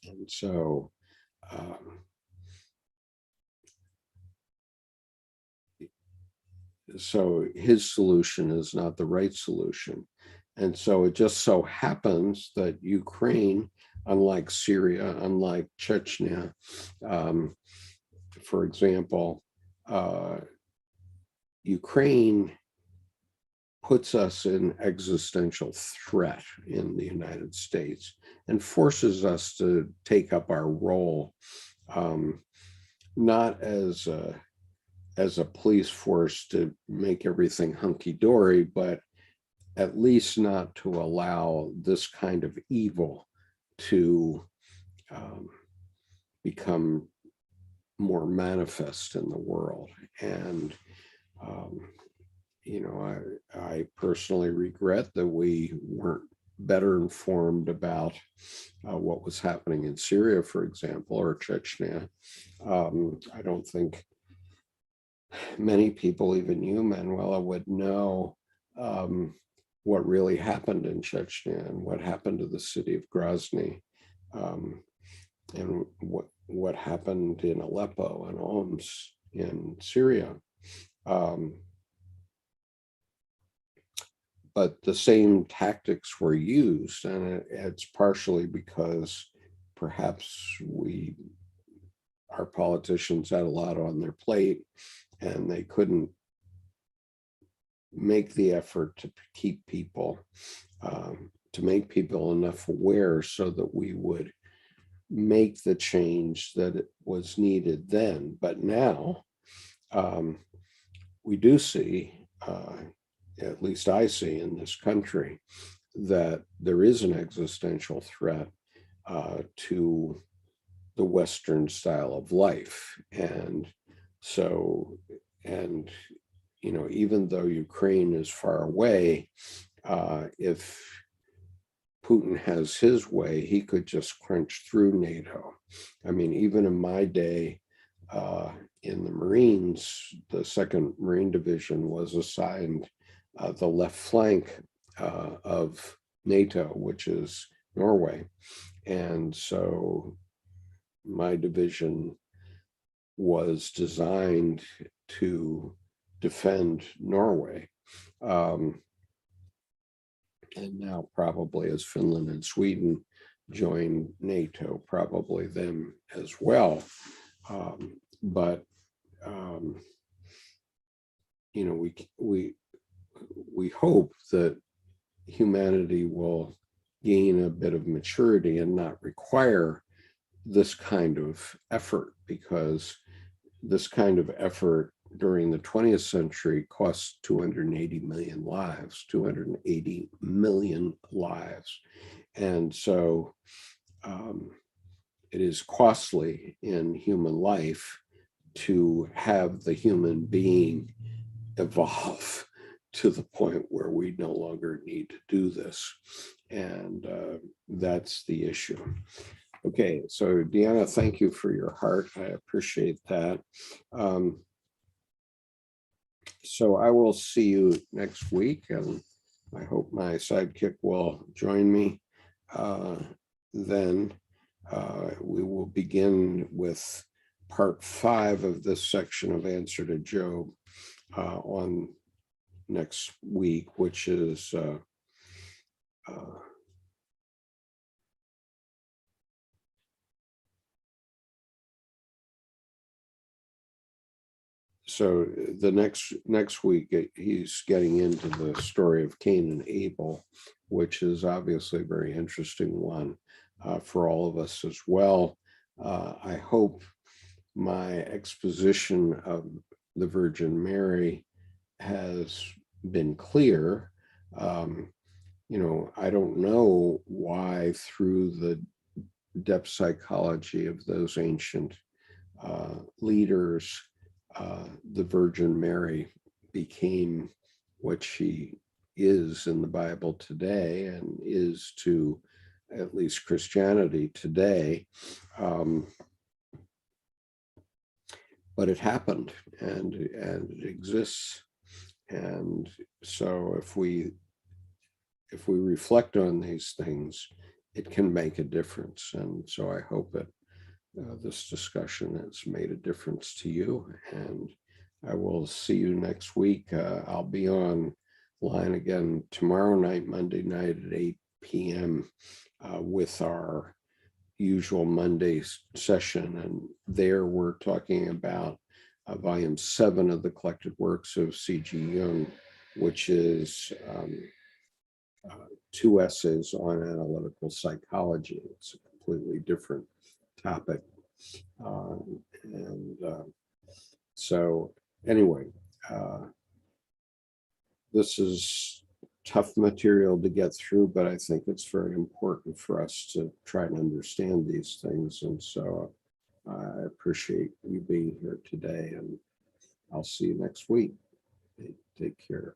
And so, um, so his solution is not the right solution. And so it just so happens that Ukraine, unlike Syria, unlike Chechnya, um, for example, Ukraine puts us in existential threat in the United States and forces us to take up our role, not as a police force to make everything hunky-dory, but at least not to allow this kind of evil to become more manifest in the world. And I personally regret that we weren't better informed about what was happening in Syria, for example, or Chechnya. I don't think many people, even you, Manuela, would know what really happened in Chechnya and what happened to the city of Grozny, and what happened in Aleppo and Homs in Syria. But the same tactics were used, and it's partially because perhaps our politicians had a lot on their plate and they couldn't make the effort to keep people, to make people enough aware so that we would make the change that it was needed then. But now we do see, at least I see in this country, that there is an existential threat to the Western style of life. And so, even though Ukraine is far away, if Putin has his way, he could just crunch through NATO. I mean, even in my day, in the Marines, the 2nd Marine Division was assigned the left flank of NATO, which is Norway. And so my division was designed to defend Norway. And now probably as Finland and Sweden join NATO, probably them as well. But we hope that humanity will gain a bit of maturity and not require this kind of effort, because this kind of effort during the 20th century cost 280 million lives, 280 million lives. And so it is costly in human life to have the human being evolve to the point where we no longer need to do this. And that's the issue. Okay, so Deanna, thank you for your heart. I appreciate that. So I will see you next week, and I hope my sidekick will join me. Then we will begin with part 5 of this section of Answer to Job on next week, which is so the next week, he's getting into the story of Cain and Abel, which is obviously a very interesting one for all of us as well. I hope my exposition of the Virgin Mary has been clear. I don't know why, through the depth psychology of those ancient leaders, the Virgin Mary became what she is in the Bible today, and is to at least Christianity today. But it happened, and it exists. And so if we reflect on these things, it can make a difference. And so I hope that this discussion has made a difference to you. And I will see you next week. I'll be on line again tomorrow night, Monday night at 8 p.m. With our usual Monday session. And there we're talking about volume 7 of the collected works of C.G. Jung, which is 2 essays on analytical psychology. It's a completely different topic. So anyway, this is tough material to get through, but I think it's very important for us to try and understand these things. And so I appreciate you being here today, and I'll see you next week. Take care.